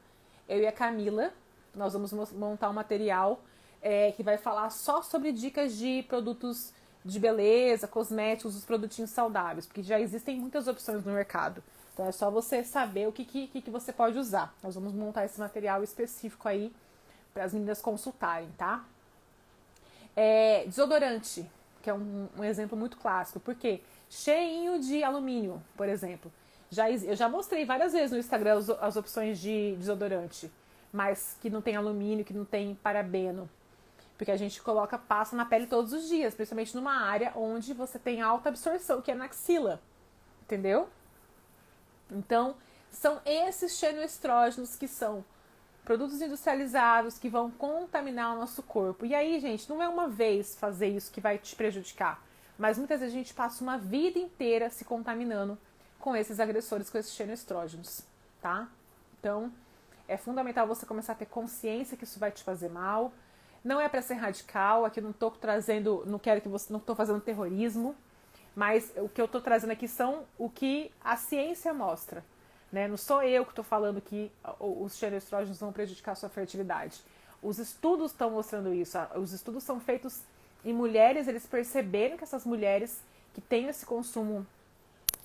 eu e a Camila, nós vamos montar um material que vai falar só sobre dicas de produtos de beleza, cosméticos, os produtinhos saudáveis, porque já existem muitas opções no mercado. Então é só você saber o que você pode usar. Nós vamos montar esse material específico aí para as meninas consultarem, tá? Desodorante, que é um exemplo muito clássico. Por quê? Cheinho de alumínio, por exemplo. Eu já mostrei várias vezes no Instagram as opções de desodorante, mas que não tem alumínio, que não tem parabeno. Porque a gente passa na pele todos os dias, principalmente numa área onde você tem alta absorção, que é na axila. Entendeu? Então, são esses xenoestrógenos que são produtos industrializados que vão contaminar o nosso corpo. E aí, gente, não é uma vez fazer isso que vai te prejudicar, mas muitas vezes a gente passa uma vida inteira se contaminando com esses agressores, com esses xenoestrógenos, tá? Então, é fundamental você começar a ter consciência que isso vai te fazer mal. Não é para ser radical, aqui não estou trazendo, não estou fazendo terrorismo, mas o que eu estou trazendo aqui são o que a ciência mostra, né? Não sou eu que estou falando que os xenoestrógenos vão prejudicar a sua fertilidade. Os estudos estão mostrando isso. Os estudos são feitos em mulheres, eles perceberam que essas mulheres que têm esse consumo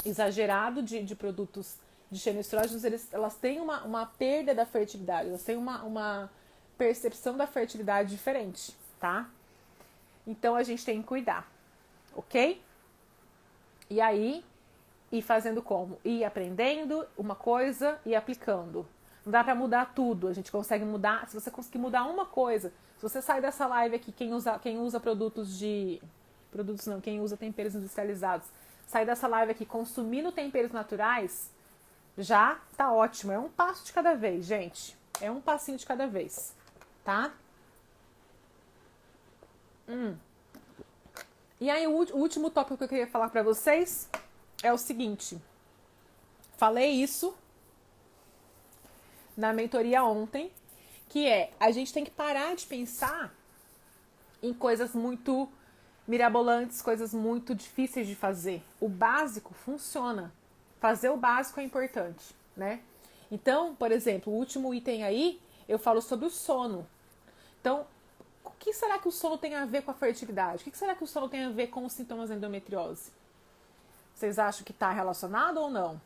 exagerado de produtos de xenoestrógenos, elas têm uma perda da fertilidade, elas têm uma percepção da fertilidade diferente, tá? Então a gente tem que cuidar, ok? E aí, ir fazendo como? Ir aprendendo uma coisa e aplicando. Não dá pra mudar tudo, a gente consegue mudar, se você conseguir mudar uma coisa, se você sai dessa live aqui, quem usa quem usa temperos industrializados, sair dessa live aqui consumindo temperos naturais, já tá ótimo. É um passo de cada vez, gente. É um passinho de cada vez, tá? E aí, o último tópico que eu queria falar pra vocês é o seguinte. Falei isso na mentoria ontem, que é, a gente tem que parar de pensar em coisas muito mirabolantes, coisas muito difíceis de fazer. O básico funciona. Fazer o básico é importante, né? Então, por exemplo, o último item aí, eu falo sobre o sono. Então, o que será que o sono tem a ver com a fertilidade? O que será que o sono tem a ver com os sintomas da endometriose? Vocês acham que está relacionado ou não?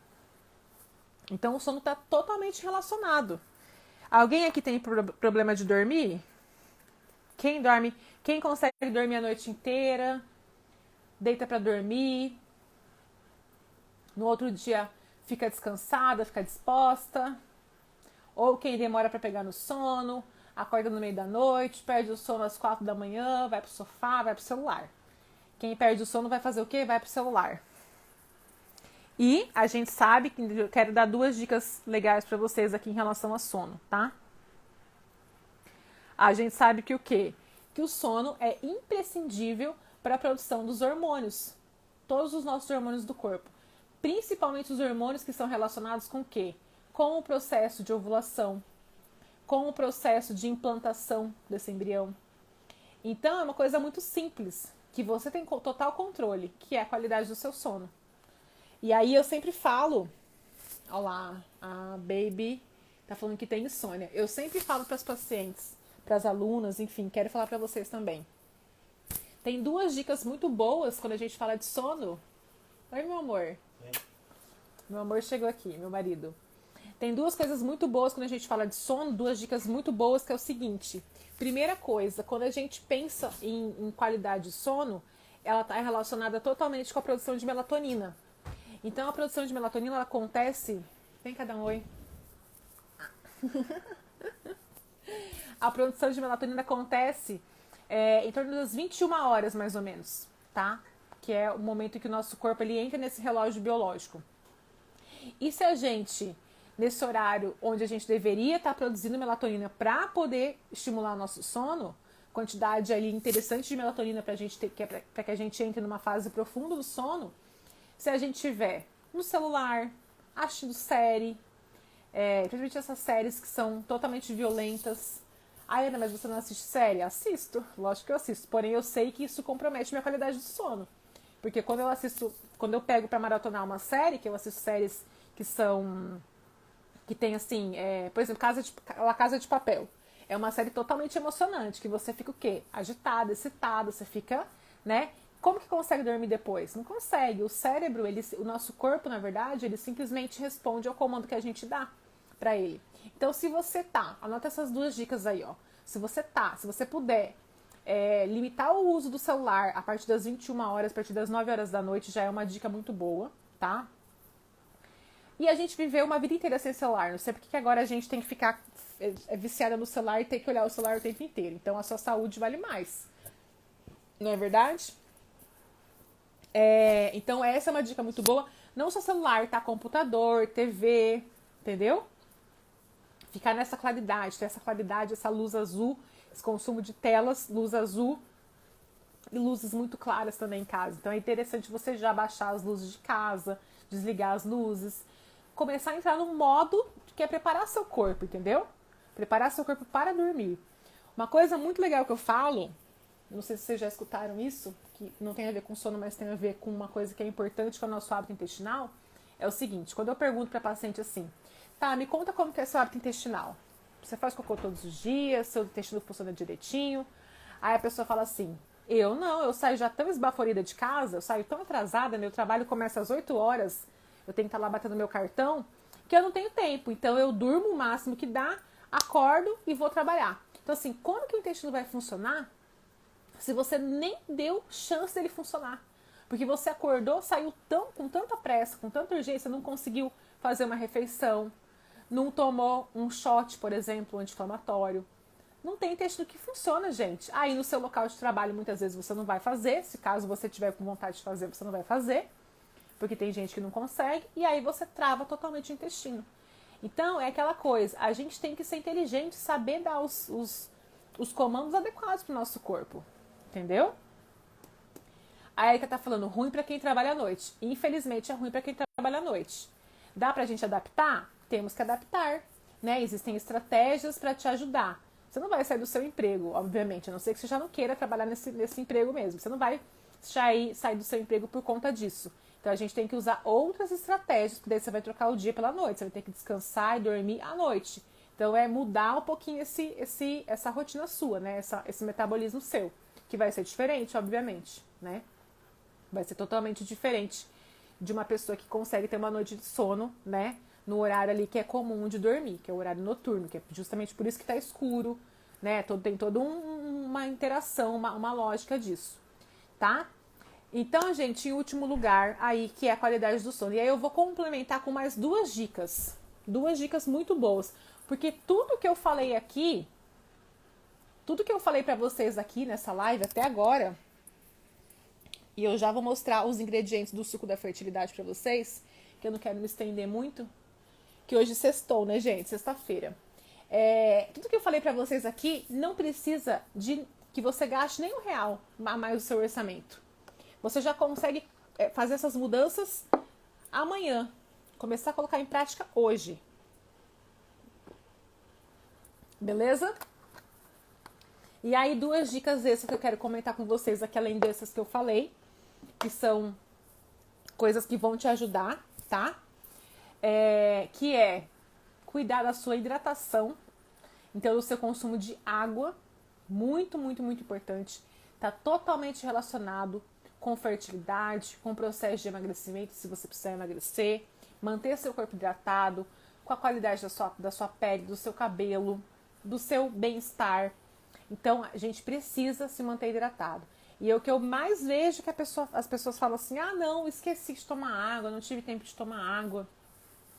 Então, o sono está totalmente relacionado. Alguém aqui tem problema de dormir? Quem dorme? Quem consegue dormir a noite inteira? Deita para dormir? No outro dia fica descansada, fica disposta? Ou quem demora para pegar no sono, acorda no meio da noite, perde o sono às 4 da manhã, vai pro sofá, vai pro celular. Quem perde o sono vai fazer o quê? Vai pro celular. E a gente sabe que eu quero dar 2 dicas legais para vocês aqui em relação a sono, tá? A gente sabe que o quê? Que o sono é imprescindível para a produção dos hormônios. Todos os nossos hormônios do corpo. Principalmente os hormônios que são relacionados com o quê? Com o processo de ovulação, com o processo de implantação desse embrião. Então, é uma coisa muito simples, que você tem total controle, que é a qualidade do seu sono. E aí eu sempre falo, olha lá, a Baby tá falando que tem insônia. Eu sempre falo para as pacientes, para as alunas, enfim, quero falar para vocês também. Tem 2 dicas muito boas quando a gente fala de sono. Oi, meu amor. Meu amor chegou aqui, meu marido. Tem 2 coisas muito boas quando a gente fala de sono, 2 dicas muito boas, que é o seguinte. Primeira coisa, quando a gente pensa em qualidade de sono, ela está relacionada totalmente com a produção de melatonina. Então, a produção de melatonina, ela acontece... Vem cá dar um oi. A produção de melatonina acontece em torno das 21 horas, mais ou menos, tá? Que é o momento em que o nosso corpo ele entra nesse relógio biológico. E se a gente, nesse horário onde a gente deveria estar produzindo melatonina para poder estimular o nosso sono, quantidade ali interessante de melatonina para que a gente entre numa fase profunda do sono, se a gente estiver no celular, assistindo série, principalmente essas séries que são totalmente violentas. Ai, Ana, mas você não assiste série? Assisto, lógico que eu assisto. Porém, eu sei que isso compromete minha qualidade de sono. Porque quando eu pego pra maratonar uma série, que eu assisto séries que tem assim, por exemplo, La Casa de Papel. É uma série totalmente emocionante, que você fica o quê? Agitada, excitada, você fica, né? Como que consegue dormir depois? Não consegue. O cérebro, o nosso corpo, na verdade, ele simplesmente responde ao comando que a gente dá pra ele. Então, se você anota essas 2 dicas aí, ó. Se você puder limitar o uso do celular a partir das 21 horas, a partir das 9 horas da noite, já é uma dica muito boa, tá? E a gente viveu uma vida inteira sem celular. Não sei porque que agora a gente tem que ficar viciada no celular e ter que olhar o celular o tempo inteiro. Então, a sua saúde vale mais. Não é verdade? Então, essa é uma dica muito boa. Não só celular, tá? Computador, TV, entendeu? Ficar nessa claridade, ter essa claridade, essa luz azul, esse consumo de telas, luz azul e luzes muito claras também em casa. Então, é interessante você já baixar as luzes de casa, desligar as luzes, começar a entrar num modo que é preparar seu corpo, entendeu? Preparar seu corpo para dormir. Uma coisa muito legal que eu falo, não sei se vocês já escutaram isso, que não tem a ver com sono, mas tem a ver com uma coisa que é importante, que é o nosso hábito intestinal, é o seguinte: quando eu pergunto para paciente assim, tá, me conta como que é seu hábito intestinal. Você faz cocô todos os dias, seu intestino funciona direitinho? Aí a pessoa fala assim, eu saio já tão esbaforida de casa, eu saio tão atrasada, meu trabalho começa às 8 horas, eu tenho que estar lá batendo meu cartão, que eu não tenho tempo. Então eu durmo o máximo que dá, acordo e vou trabalhar. Então assim, como que o intestino vai funcionar se você nem deu chance dele funcionar? Porque você acordou, saiu com tanta pressa, com tanta urgência, não conseguiu fazer uma refeição, não tomou um shot, por exemplo, anti-inflamatório. Não tem intestino que funciona, gente. Aí no seu local de trabalho, muitas vezes você não vai fazer. Se caso você tiver com vontade de fazer, você não vai fazer. porque tem gente que não consegue, e aí você trava totalmente o intestino. Então, é aquela coisa, a gente tem que ser inteligente, saber dar os comandos adequados para o nosso corpo, entendeu? A Erika tá falando, ruim para quem trabalha à noite. Infelizmente, é ruim para quem trabalha à noite. Dá pra gente adaptar? Temos que adaptar, né? Existem estratégias para te ajudar. Você não vai sair do seu emprego, obviamente, a não ser que você já não queira trabalhar nesse emprego mesmo. Você não vai sair do seu emprego por conta disso. Então, a gente tem que usar outras estratégias, porque daí você vai trocar o dia pela noite. Você vai ter que descansar e dormir à noite. Então, é mudar um pouquinho essa rotina sua, né? Esse metabolismo seu, que vai ser diferente, obviamente, né? Vai ser totalmente diferente de uma pessoa que consegue ter uma noite de sono, né? No horário ali que é comum de dormir, que é o horário noturno, que é justamente por isso que tá escuro, né? Tem toda uma interação, uma lógica disso, tá? Então, gente, em último lugar, aí, que é a qualidade do sono. E aí eu vou complementar com mais duas dicas. Duas dicas muito boas. Porque tudo que eu falei aqui, tudo que eu falei pra vocês aqui nessa live até agora, e eu já vou mostrar os ingredientes do suco da fertilidade pra vocês, que eu não quero me estender muito, que hoje sextou, né, gente? Sexta-feira. Tudo que eu falei pra vocês aqui não precisa de que você gaste nem R$1 a mais do seu orçamento. Você já consegue fazer essas mudanças amanhã. Começar a colocar em prática hoje. Beleza? E aí, duas dicas extras que eu quero comentar com vocês aqui, além dessas que eu falei, que são coisas que vão te ajudar, tá? Que é cuidar da sua hidratação, então do seu consumo de água, muito, muito, muito importante. Tá totalmente relacionado com fertilidade, com o processo de emagrecimento, se você precisar emagrecer, manter seu corpo hidratado, com a qualidade da sua pele, do seu cabelo, do seu bem-estar. Então, a gente precisa se manter hidratado. E o que eu mais vejo que as pessoas falam assim, não, esqueci de tomar água, não tive tempo de tomar água,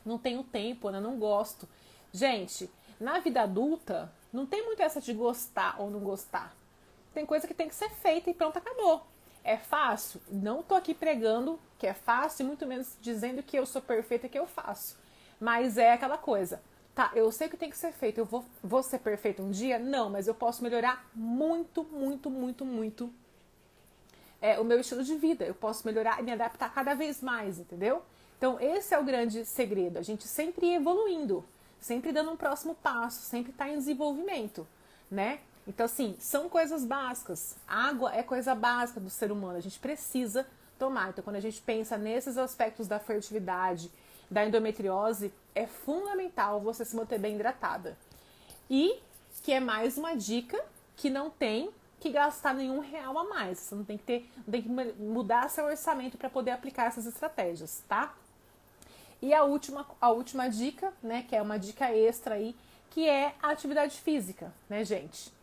não tenho tempo, né, não gosto. Gente, na vida adulta, não tem muito essa de gostar ou não gostar. Tem coisa que tem que ser feita e pronto, acabou. É fácil? Não tô aqui pregando que é fácil, muito menos dizendo que eu sou perfeita, que eu faço. Mas é aquela coisa, tá, eu sei que tem que ser feito, eu vou ser perfeita um dia? Não, mas eu posso melhorar muito, muito, muito, muito o meu estilo de vida. Eu posso melhorar e me adaptar cada vez mais, entendeu? Então, esse é o grande segredo, a gente sempre ir evoluindo, sempre dando um próximo passo, sempre estar em desenvolvimento, né? Então, assim, são coisas básicas. Água é coisa básica do ser humano, a gente precisa tomar. Então, quando a gente pensa nesses aspectos da fertilidade, da endometriose, é fundamental você se manter bem hidratada. E que é mais uma dica que não tem que gastar nenhum R$1 a mais. Você não tem que mudar seu orçamento para poder aplicar essas estratégias, tá? E a última dica, né, que é uma dica extra aí, que é a atividade física, né, gente?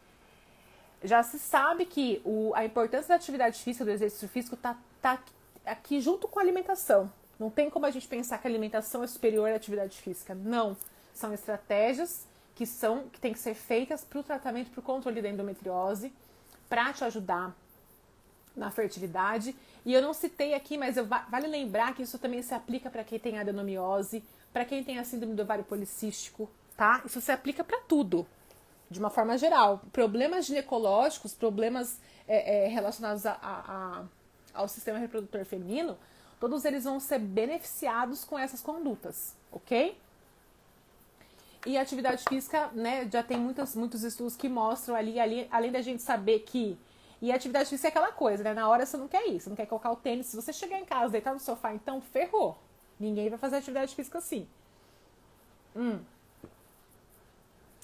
Já se sabe que a importância da atividade física, do exercício físico, tá aqui junto com a alimentação. Não tem como a gente pensar que a alimentação é superior à atividade física. Não. São estratégias que têm que ser feitas para o tratamento, para o controle da endometriose, para te ajudar na fertilidade. E eu não citei aqui, mas vale lembrar que isso também se aplica para quem tem adenomiose, para quem tem a síndrome do ovário policístico, tá? Isso se aplica para tudo, de uma forma geral. Problemas ginecológicos, problemas relacionados ao sistema reprodutor feminino, todos eles vão ser beneficiados com essas condutas, ok? E a atividade física, né, já tem muitos estudos que mostram ali, além da gente saber que... E a atividade física é aquela coisa, né? Na hora você não quer ir, você não quer colocar o tênis. Se você chegar em casa, deitar no sofá, então ferrou. Ninguém vai fazer atividade física assim.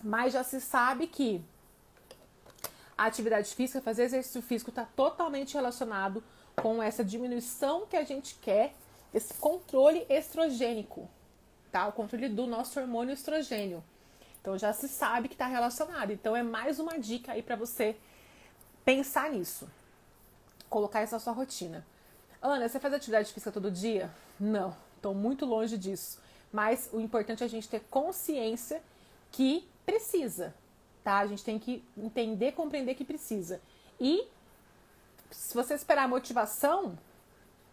Mas já se sabe que a atividade física, fazer exercício físico, está totalmente relacionado com essa diminuição que a gente quer, esse controle estrogênico, tá? O controle do nosso hormônio estrogênio. Então já se sabe que está relacionado. Então é mais uma dica aí para você pensar nisso. Colocar isso na sua rotina. Ana, você faz atividade física todo dia? Não, estou muito longe disso. Mas o importante é a gente ter consciência que precisa, tá? A gente tem que entender, compreender que precisa. E se você esperar a motivação,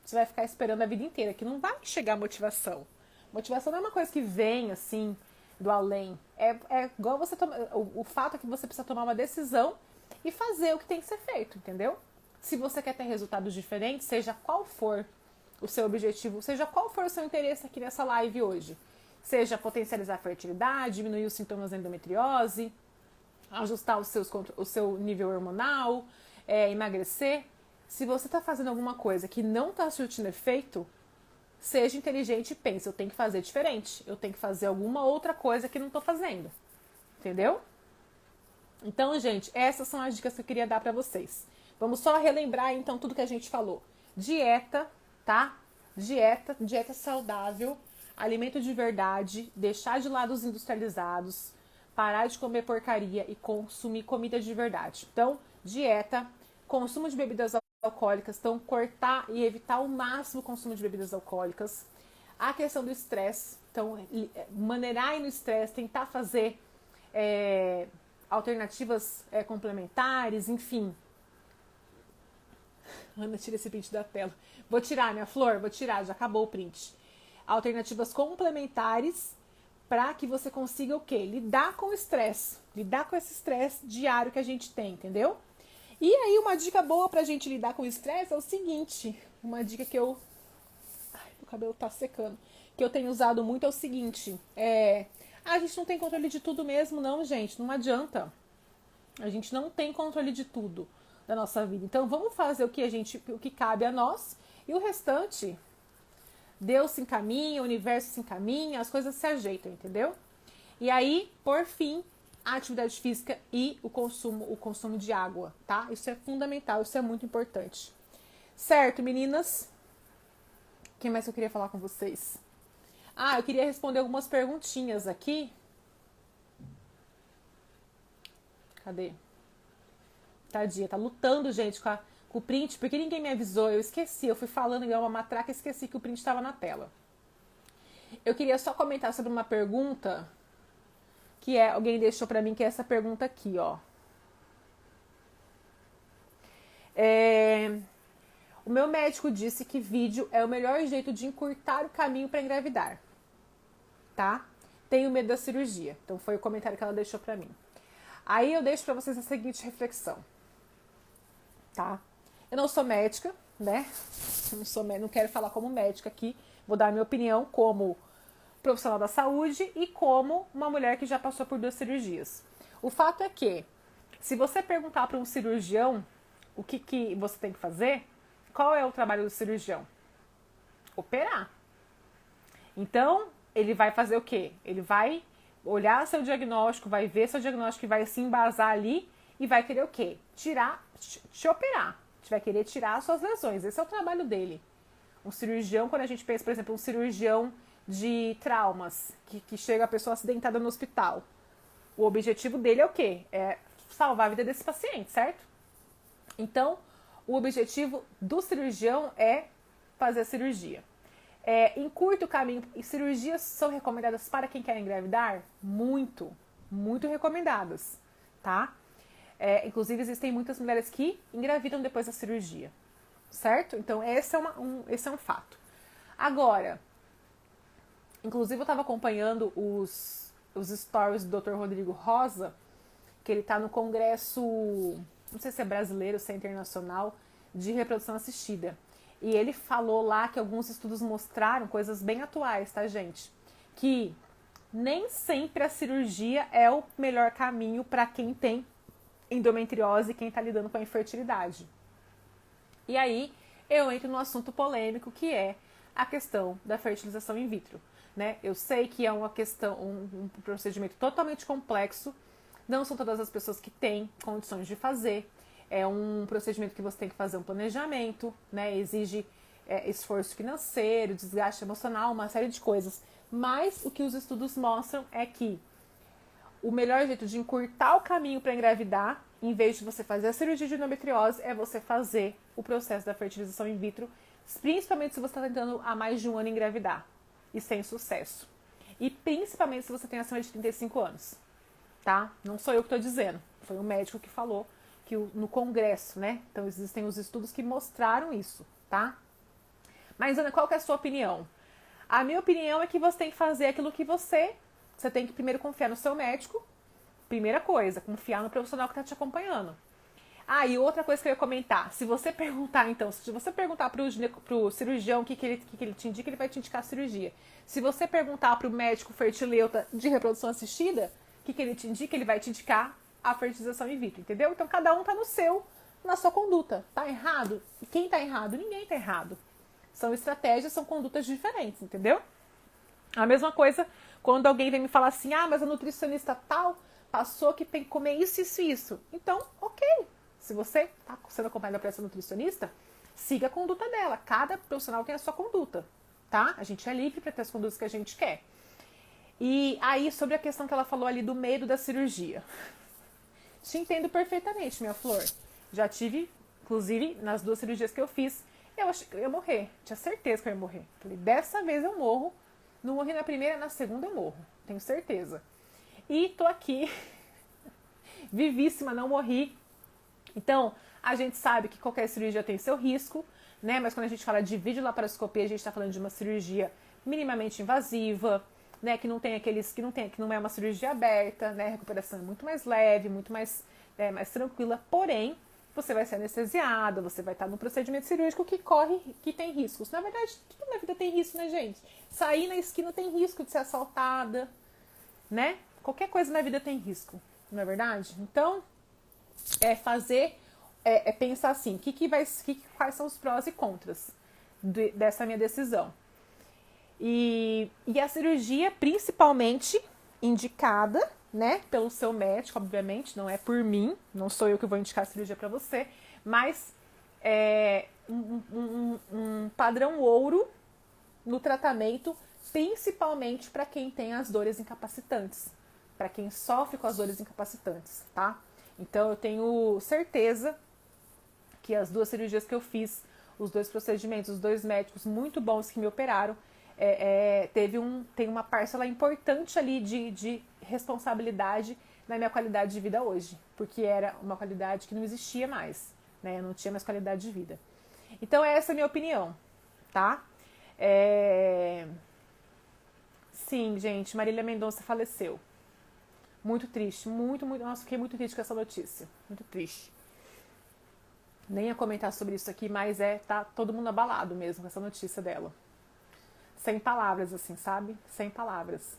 você vai ficar esperando a vida inteira, que não vai chegar motivação. Motivação não é uma coisa que vem, assim, do além. É igual você tomar... O fato é que você precisa tomar uma decisão e fazer o que tem que ser feito, entendeu? Se você quer ter resultados diferentes, seja qual for o seu objetivo, seja qual for o seu interesse aqui nessa live hoje. Seja potencializar a fertilidade, diminuir os sintomas da endometriose, ajustar o seu nível hormonal, emagrecer. Se você está fazendo alguma coisa que não está surtindo efeito, seja inteligente e pense, eu tenho que fazer diferente. Eu tenho que fazer alguma outra coisa que não estou fazendo. Entendeu? Então, gente, essas são as dicas que eu queria dar para vocês. Vamos só relembrar, então, tudo que a gente falou. Dieta, tá? Dieta saudável, alimento de verdade, deixar de lado os industrializados, parar de comer porcaria e consumir comida de verdade. Então, dieta, consumo de bebidas alcoólicas, então cortar e evitar ao máximo o consumo de bebidas alcoólicas. A questão do estresse, então maneirar aí no estresse, tentar fazer alternativas complementares, enfim. Ana, tira esse print da tela. Vou tirar, minha flor, vou tirar, já acabou o print. Alternativas complementares para que você consiga o quê? Lidar com o estresse, lidar com esse estresse diário que a gente tem, entendeu? E aí uma dica boa pra gente lidar com o estresse é o seguinte, uma dica que eu... Ai, meu cabelo tá secando. Que eu tenho usado muito é o seguinte, a gente não tem controle de tudo mesmo não, gente, não adianta. A gente não tem controle de tudo da nossa vida. Então vamos fazer o que cabe a nós e o restante, Deus se encaminha, o universo se encaminha, as coisas se ajeitam, entendeu? E aí, por fim, a atividade física e o consumo de água, tá? Isso é fundamental, isso é muito importante. Certo, meninas? O que mais eu queria falar com vocês? Eu queria responder algumas perguntinhas aqui. Cadê? Tadinha, tá lutando, gente, com o print, porque ninguém me avisou, eu esqueci, eu fui falando igual uma matraca e esqueci que o print estava na tela. Eu queria só comentar sobre uma pergunta que alguém deixou pra mim, que é essa pergunta aqui, ó. O meu médico disse que vídeo é o melhor jeito de encurtar o caminho para engravidar, tá? Tenho medo da cirurgia. Então foi o comentário que ela deixou pra mim. Aí eu deixo pra vocês a seguinte reflexão, tá? Eu não sou médica, né? Não quero falar como médica aqui. Vou dar a minha opinião como profissional da saúde e como uma mulher que já passou por 2 cirurgias. O fato é que, se você perguntar para um cirurgião o que você tem que fazer, qual é o trabalho do cirurgião? Operar. Então, ele vai fazer o quê? Ele vai olhar seu diagnóstico, vai ver seu diagnóstico e vai se embasar ali e vai querer o quê? Te operar. Vai querer tirar as suas lesões. Esse é o trabalho dele. Um cirurgião, quando a gente pensa, por exemplo, um cirurgião de traumas, que chega a pessoa acidentada no hospital. O objetivo dele é o quê? É salvar a vida desse paciente, certo? Então, o objetivo do cirurgião é fazer a cirurgia. Encurta o caminho. E cirurgias são recomendadas para quem quer engravidar? Muito, muito recomendadas, tá? Inclusive, existem muitas mulheres que engravidam depois da cirurgia, certo? Então, esse é um fato. Agora, inclusive, eu estava acompanhando os stories do Dr. Rodrigo Rosa, que ele está no congresso, não sei se é brasileiro ou se é internacional, de reprodução assistida. E ele falou lá que alguns estudos mostraram coisas bem atuais, tá, gente? Que nem sempre a cirurgia é o melhor caminho para quem tem endometriose e quem está lidando com a infertilidade. E aí eu entro no assunto polêmico, que é a questão da fertilização in vitro, né? Eu sei que é uma questão, um procedimento totalmente complexo, não são todas as pessoas que têm condições de fazer, é um procedimento que você tem que fazer um planejamento, né? Exige esforço financeiro, desgaste emocional, uma série de coisas, mas o que os estudos mostram é que o melhor jeito de encurtar o caminho para engravidar, em vez de você fazer a cirurgia de endometriose, é você fazer o processo da fertilização in vitro, principalmente se você está tentando há mais de 1 ano engravidar e sem sucesso. E principalmente se você tem acima de 35 anos, tá? Não sou eu que estou dizendo, foi um médico que falou que no congresso, né? Então existem os estudos que mostraram isso, tá? Mas, Ana, qual que é a sua opinião? A minha opinião é que você tem que fazer aquilo que você tem que primeiro confiar no seu médico, primeira coisa, confiar no profissional que está te acompanhando. Ah, e outra coisa que eu ia comentar, se você perguntar, então, se você perguntar pro cirurgião o que ele te indica, ele vai te indicar a cirurgia. Se você perguntar pro médico fertileuta de reprodução assistida, o que ele te indica, ele vai te indicar a fertilização in vitro, entendeu? Então, cada um tá na sua conduta. Tá errado? E quem tá errado? Ninguém tá errado. São estratégias, são condutas diferentes, entendeu? A mesma coisa quando alguém vem me falar assim, ah, mas a nutricionista tal passou que tem que comer isso, isso e isso. Então, ok. Se você está sendo acompanhada por essa nutricionista, siga a conduta dela. Cada profissional tem a sua conduta, tá? A gente é livre para ter as condutas que a gente quer. E aí, sobre a questão que ela falou ali do medo da cirurgia. Te entendo perfeitamente, minha flor. Já tive, inclusive, nas 2 cirurgias que eu fiz, eu achei que eu ia morrer. Tinha certeza que eu ia morrer. Falei, dessa vez eu morro. Não morri na primeira, na segunda eu morro. Tenho certeza. E tô aqui, vivíssima, não morri. Então, a gente sabe que qualquer cirurgia tem seu risco, né? Mas quando a gente fala de videolaparoscopia, a gente está falando de uma cirurgia minimamente invasiva, né? Que não é uma cirurgia aberta, né? A recuperação é muito mais leve, muito mais, mais tranquila. Porém, você vai ser anestesiada, você vai estar no procedimento cirúrgico que tem riscos. Na verdade, tudo na vida tem risco, né, gente? Sair na esquina tem risco de ser assaltada, né? Qualquer coisa na vida tem risco, não é verdade? Então, pensar assim, quais são os prós e contras dessa minha decisão. E a cirurgia, principalmente, indicada, né, pelo seu médico, obviamente, não é por mim, não sou eu que vou indicar a cirurgia para você, mas é um padrão ouro no tratamento, principalmente para quem tem as dores incapacitantes, para quem sofre com as dores incapacitantes, tá? Então, eu tenho certeza que as 2 cirurgias que eu fiz, os 2 procedimentos, os 2 médicos muito bons que me operaram, tem uma parcela importante ali de responsabilidade na minha qualidade de vida hoje, porque era uma qualidade que não existia mais, né? Eu não tinha mais qualidade de vida. Então, essa é a minha opinião, tá? Sim, gente, Marília Mendonça faleceu. Muito triste, muito, muito. Nossa, fiquei muito triste com essa notícia. Muito triste. Nem ia comentar sobre isso aqui, mas tá todo mundo abalado mesmo com essa notícia dela. Sem palavras, assim, sabe? Sem palavras.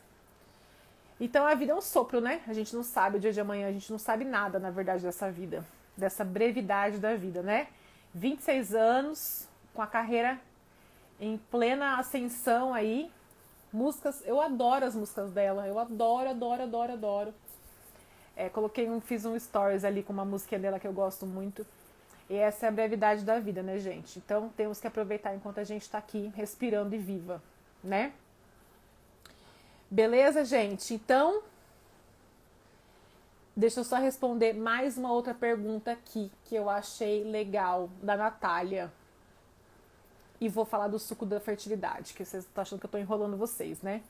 Então a vida é um sopro, né? A gente não sabe o dia de amanhã, a gente não sabe nada, na verdade, dessa vida. Dessa brevidade da vida, né? 26 anos, com a carreira em plena ascensão aí. Músicas, eu adoro as músicas dela, eu adoro. Fiz um stories ali com uma música dela que eu gosto muito. E essa é a brevidade da vida, né, gente? Então temos que aproveitar enquanto a gente tá aqui respirando e viva, né? Beleza, gente? Então, deixa eu só responder mais uma outra pergunta aqui que eu achei legal, da Natália. E vou falar do suco da fertilidade, que vocês estão achando que eu tô enrolando vocês, né?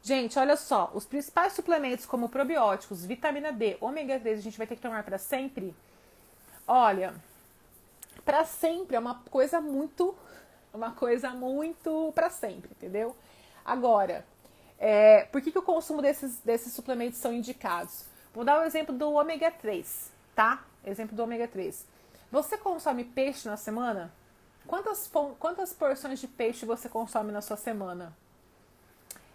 Gente, olha só, os principais suplementos como probióticos, vitamina D, ômega 3, a gente vai ter que tomar para sempre? Olha, para sempre é uma coisa muito para sempre, entendeu? Agora, por que o consumo desses suplementos são indicados? Vou dar o exemplo do ômega 3, tá? Exemplo do ômega 3. Você consome peixe na semana? Quantas porções de peixe você consome na sua semana?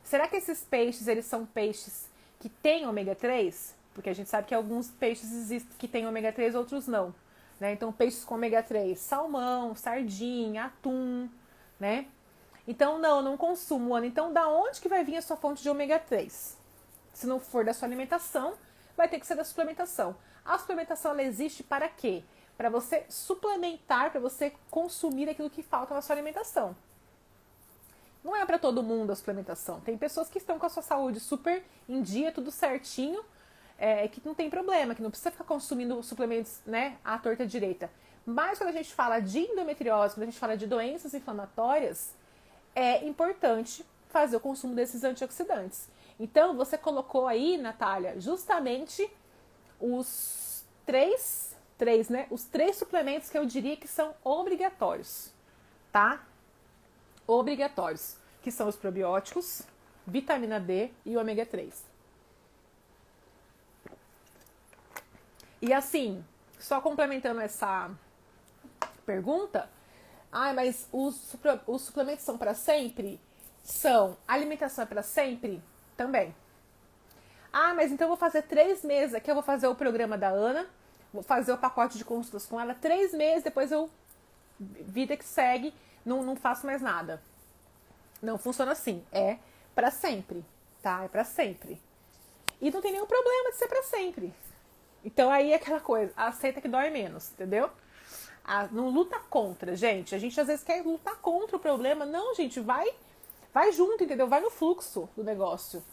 Será que esses peixes, eles são peixes que têm ômega 3? Porque a gente sabe que alguns peixes existem que têm ômega 3, outros não. Né? Então, peixes com ômega 3, salmão, sardinha, atum, né? Então, não consumo, Ana. Então, da onde que vai vir a sua fonte de ômega 3? Se não for da sua alimentação, vai ter que ser da suplementação. A suplementação, ela existe para quê? Para você suplementar, para você consumir aquilo que falta na sua alimentação. Não é para todo mundo a suplementação. Tem pessoas que estão com a sua saúde super em dia, tudo certinho, que não tem problema, que não precisa ficar consumindo suplementos, né, à torta direita. Mas quando a gente fala de endometriose, quando a gente fala de doenças inflamatórias, é importante fazer o consumo desses antioxidantes. Então, você colocou aí, Natália, justamente os três, né? Os 3 suplementos que eu diria que são obrigatórios, tá? obrigatórios, que são os probióticos, vitamina D e o ômega 3. E assim, só complementando essa pergunta, mas os suplementos são para sempre? São. A alimentação é para sempre? Também. Mas então eu vou fazer 3 meses aqui, eu vou fazer o programa da Ana, vou fazer o pacote de consultas com ela, 3 meses, depois eu, vida que segue, não faço mais nada. Não funciona assim, é para sempre, tá? É para sempre. E não tem nenhum problema de ser para sempre. Então aí é aquela coisa, aceita que dói menos, entendeu? Não luta contra, gente. A gente às vezes quer lutar contra o problema. Não, gente, vai junto, entendeu? Vai no fluxo do negócio.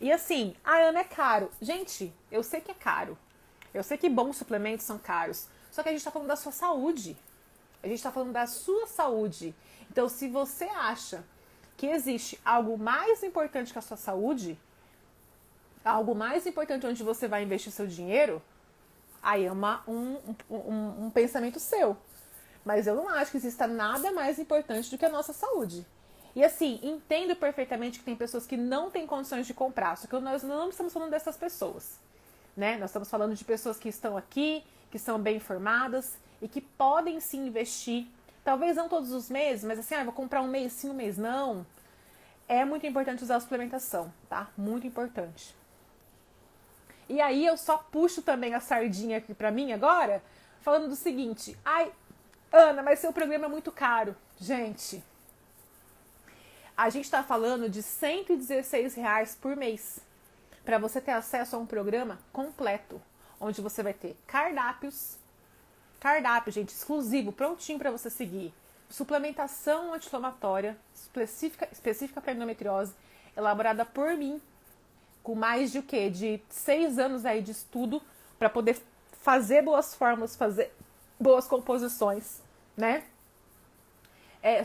E assim, Ana, é caro. Gente, eu sei que é caro. Eu sei que bons suplementos são caros. Só que a gente tá falando da sua saúde. A gente tá falando da sua saúde. Então, se você acha que existe algo mais importante que a sua saúde, algo mais importante onde você vai investir seu dinheiro, aí é um pensamento seu. Mas eu não acho que exista nada mais importante do que a nossa saúde. E assim, entendo perfeitamente que tem pessoas que não têm condições de comprar. Só que nós não estamos falando dessas pessoas, né? Nós estamos falando de pessoas que estão aqui, que são bem informadas e que podem sim investir. Talvez não todos os meses, mas assim, vou comprar um mês sim, um mês não. É muito importante usar a suplementação, tá? Muito importante. E aí eu só puxo também a sardinha aqui pra mim agora, falando do seguinte. Ana, mas seu programa é muito caro. Gente, a gente tá falando de R$116 por mês para você ter acesso a um programa completo, onde você vai ter cardápio, gente, exclusivo, prontinho para você seguir. Suplementação anti-inflamatória, específica para endometriose, elaborada por mim, com mais de 6 anos aí de estudo para poder fazer boas fórmulas, fazer boas composições, né?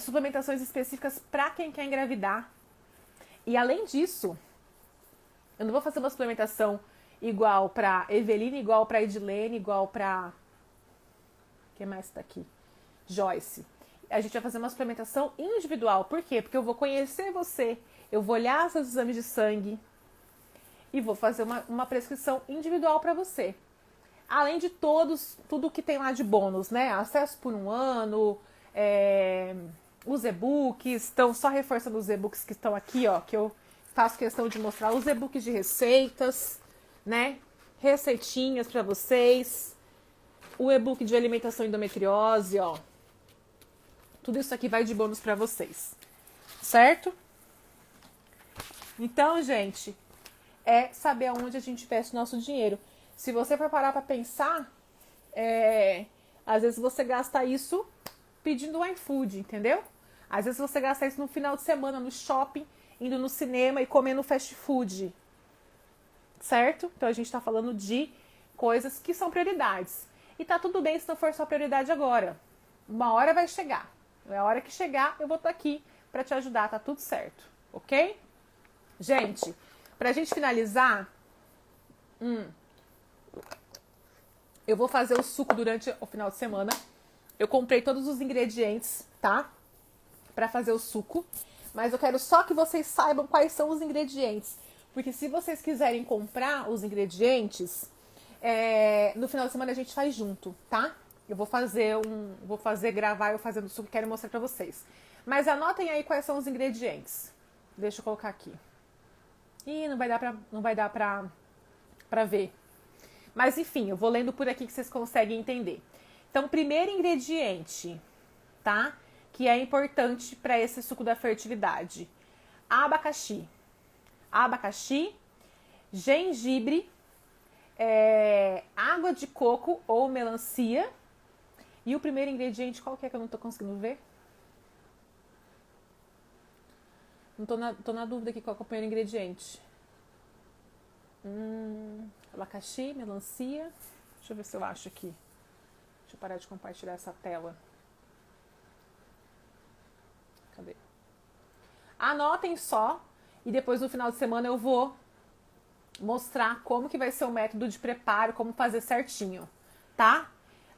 Suplementações específicas para quem quer engravidar. E além disso, eu não vou fazer uma suplementação igual para Eveline, igual para Edilene, igual para... Quem mais tá aqui? Joyce. A gente vai fazer uma suplementação individual. Por quê? Porque eu vou conhecer você, eu vou olhar seus exames de sangue, e vou fazer uma prescrição individual para você. Além de tudo que tem lá de bônus, né? Acesso por 1 ano, os e-books, estão só reforçando os e-books que estão aqui, ó, que eu faço questão de mostrar, os e-books de receitas, né? Receitinhas para vocês, o e-book de alimentação e endometriose, ó. Tudo isso aqui vai de bônus para vocês, certo? Então, gente, é saber aonde a gente investe o nosso dinheiro. Se você for parar para pensar, às vezes você gasta isso pedindo iFood, entendeu? Às vezes você gasta isso no final de semana, no shopping, indo no cinema e comendo fast food, certo? Então a gente tá falando de coisas que são prioridades. E tá tudo bem se não for sua prioridade agora. Uma hora vai chegar. A hora que chegar, eu vou estar aqui para te ajudar, tá tudo certo, ok? Gente, pra gente finalizar, eu vou fazer o suco durante o final de semana. Eu comprei todos os ingredientes, tá? Pra fazer o suco. Mas eu quero só que vocês saibam quais são os ingredientes. Porque se vocês quiserem comprar os ingredientes, no final de semana a gente faz junto, tá? Eu vou gravar eu fazendo o suco e quero mostrar pra vocês. Mas anotem aí quais são os ingredientes. Deixa eu colocar aqui. Ih, não vai dar pra ver. Mas enfim, eu vou lendo por aqui que vocês conseguem entender. Então, primeiro ingrediente, tá? Que é importante para esse suco da fertilidade. Abacaxi. Abacaxi, gengibre, água de coco ou melancia. E o primeiro ingrediente, qual que é que eu não tô conseguindo ver? Não tô na dúvida aqui qual é o primeiro ingrediente. Abacaxi, melancia. Deixa eu ver se eu acho aqui. Deixa eu parar de compartilhar essa tela. Cadê? Anotem só. E depois no final de semana eu vou mostrar como que vai ser o método de preparo, como fazer certinho, tá?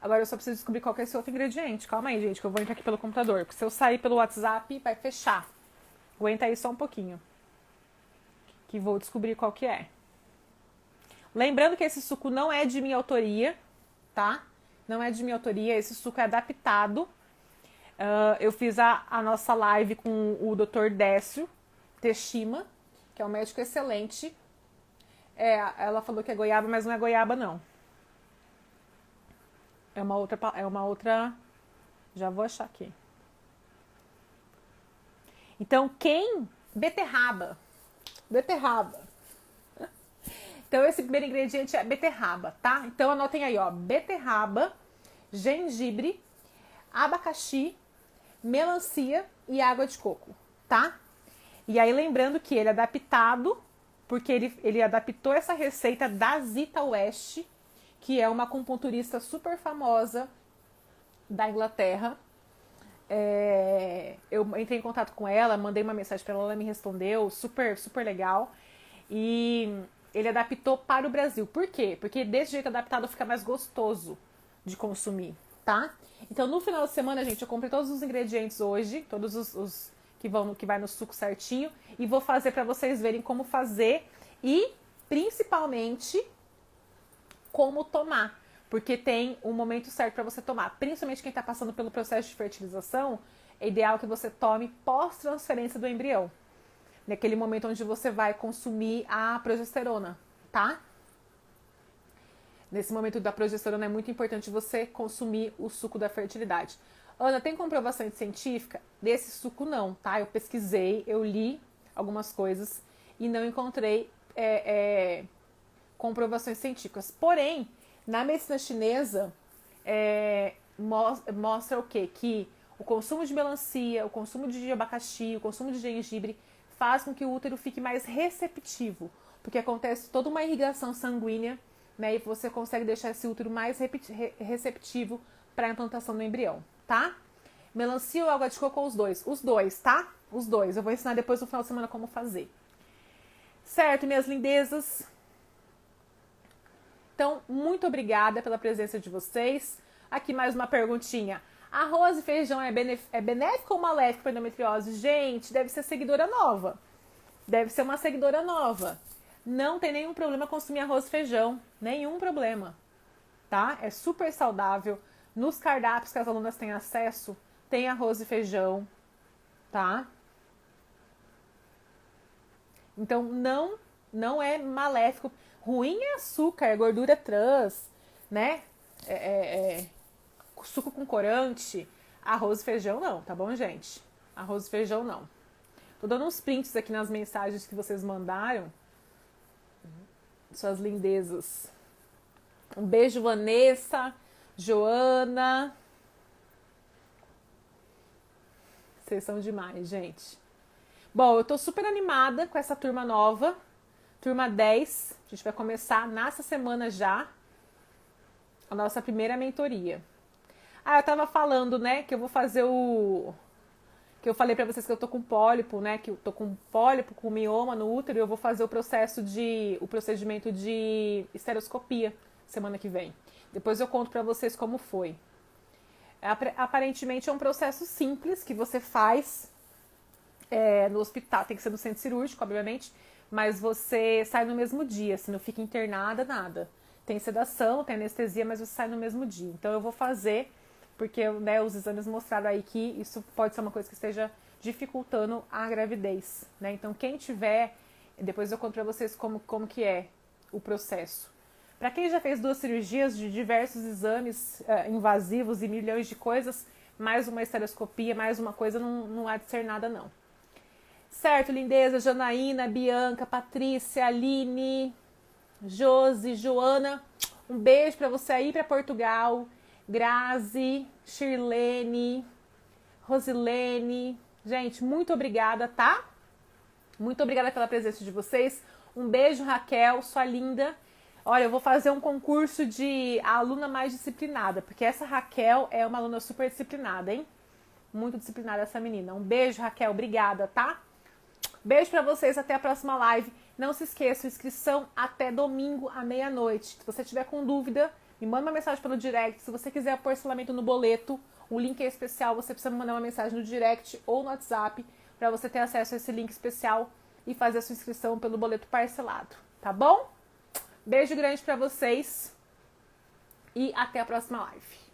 Agora eu só preciso descobrir qual que é esse outro ingrediente. Calma aí, gente, que eu vou entrar aqui pelo computador. Porque se eu sair pelo WhatsApp, vai fechar. Aguenta aí só um pouquinho. Que vou descobrir qual que é. Lembrando que esse suco não é de minha autoria, tá? Não é de minha autoria, esse suco é adaptado. Eu fiz a nossa live com o Dr. Décio Teshima, que é um médico excelente. Ela falou que é goiaba, mas não é goiaba, não. É uma outra... Já vou achar aqui. Então, beterraba. Beterraba. Então, esse primeiro ingrediente é beterraba, tá? Então, anotem aí, ó. Beterraba, gengibre, abacaxi, melancia e água de coco, tá? E aí, lembrando que ele é adaptado, porque ele adaptou essa receita da Zita West, que é uma acupunturista super famosa da Inglaterra. Eu entrei em contato com ela, mandei uma mensagem para ela me respondeu, super, super legal. E ele adaptou para o Brasil. Por quê? Porque desse jeito adaptado fica mais gostoso de consumir, tá? Então, no final de semana, gente, eu comprei todos os ingredientes hoje, todos os que vai no suco certinho, e vou fazer para vocês verem como fazer e, principalmente, como tomar. Porque tem um momento certo para você tomar. Principalmente quem está passando pelo processo de fertilização, é ideal que você tome pós-transferência do embrião. Naquele momento onde você vai consumir a progesterona, tá? Nesse momento da progesterona é muito importante você consumir o suco da fertilidade. Ana, tem comprovação científica? Desse suco não, tá? Eu pesquisei, eu li algumas coisas e não encontrei comprovações científicas. Porém, na medicina chinesa, mostra o quê? Que o consumo de melancia, o consumo de abacaxi, o consumo de gengibre faz com que o útero fique mais receptivo, porque acontece toda uma irrigação sanguínea, né? E você consegue deixar esse útero mais receptivo para a implantação do embrião, tá? Melancia ou água de coco ou os dois? Os dois, tá? Os dois. Eu vou ensinar depois no final de semana como fazer. Certo, minhas lindezas? Então, muito obrigada pela presença de vocês. Aqui mais uma perguntinha. Arroz e feijão é benéfico ou maléfico para endometriose? Gente, deve ser seguidora nova. Deve ser uma seguidora nova. Não tem nenhum problema consumir arroz e feijão. Nenhum problema. Tá? É super saudável. Nos cardápios que as alunas têm acesso, tem arroz e feijão. Tá? Então, não é maléfico. Ruim é açúcar, é gordura trans, né? Suco com corante. Arroz e feijão não, tá bom, gente? Arroz e feijão não. Tô dando uns prints aqui nas mensagens que vocês mandaram. Suas lindezas. Um beijo, Vanessa, Joana. Vocês são demais, gente. Bom, eu tô super animada com essa turma nova. Turma 10. A gente vai começar nessa semana já a nossa primeira mentoria. Eu tava falando, né, que eu vou fazer que eu falei pra vocês que eu tô com pólipo, né, que eu tô com pólipo, com mioma no útero, e eu vou fazer o procedimento de estereoscopia semana que vem. Depois eu conto pra vocês como foi. Aparentemente é um processo simples que você faz no hospital, tem que ser no centro cirúrgico, obviamente, mas você sai no mesmo dia, assim, não fica internada, nada. Tem sedação, tem anestesia, mas você sai no mesmo dia. Então eu vou fazer, porque né, os exames mostraram aí que isso pode ser uma coisa que esteja dificultando a gravidez, né? Então quem tiver, depois eu conto pra vocês como que é o processo. Para quem já fez 2 cirurgias de diversos exames invasivos e milhões de coisas, mais uma estereoscopia, mais uma coisa, não há de ser nada não. Certo, lindeza, Janaína, Bianca, Patrícia, Aline, Josi, Joana, um beijo pra você aí pra Portugal, Grazi, Shirlene, Rosilene, gente, muito obrigada, tá? Muito obrigada pela presença de vocês, um beijo, Raquel, sua linda. Olha, eu vou fazer um concurso de aluna mais disciplinada, porque essa Raquel é uma aluna super disciplinada, hein? Muito disciplinada essa menina. Um beijo, Raquel, obrigada, tá? Beijo pra vocês, até a próxima live. Não se esqueçam, inscrição até domingo à meia-noite. Se você tiver com dúvida, me manda uma mensagem pelo direct. Se você quiser parcelamento no boleto, o link é especial, você precisa me mandar uma mensagem no direct ou no WhatsApp para você ter acesso a esse link especial e fazer a sua inscrição pelo boleto parcelado, tá bom? Beijo grande para vocês e até a próxima live.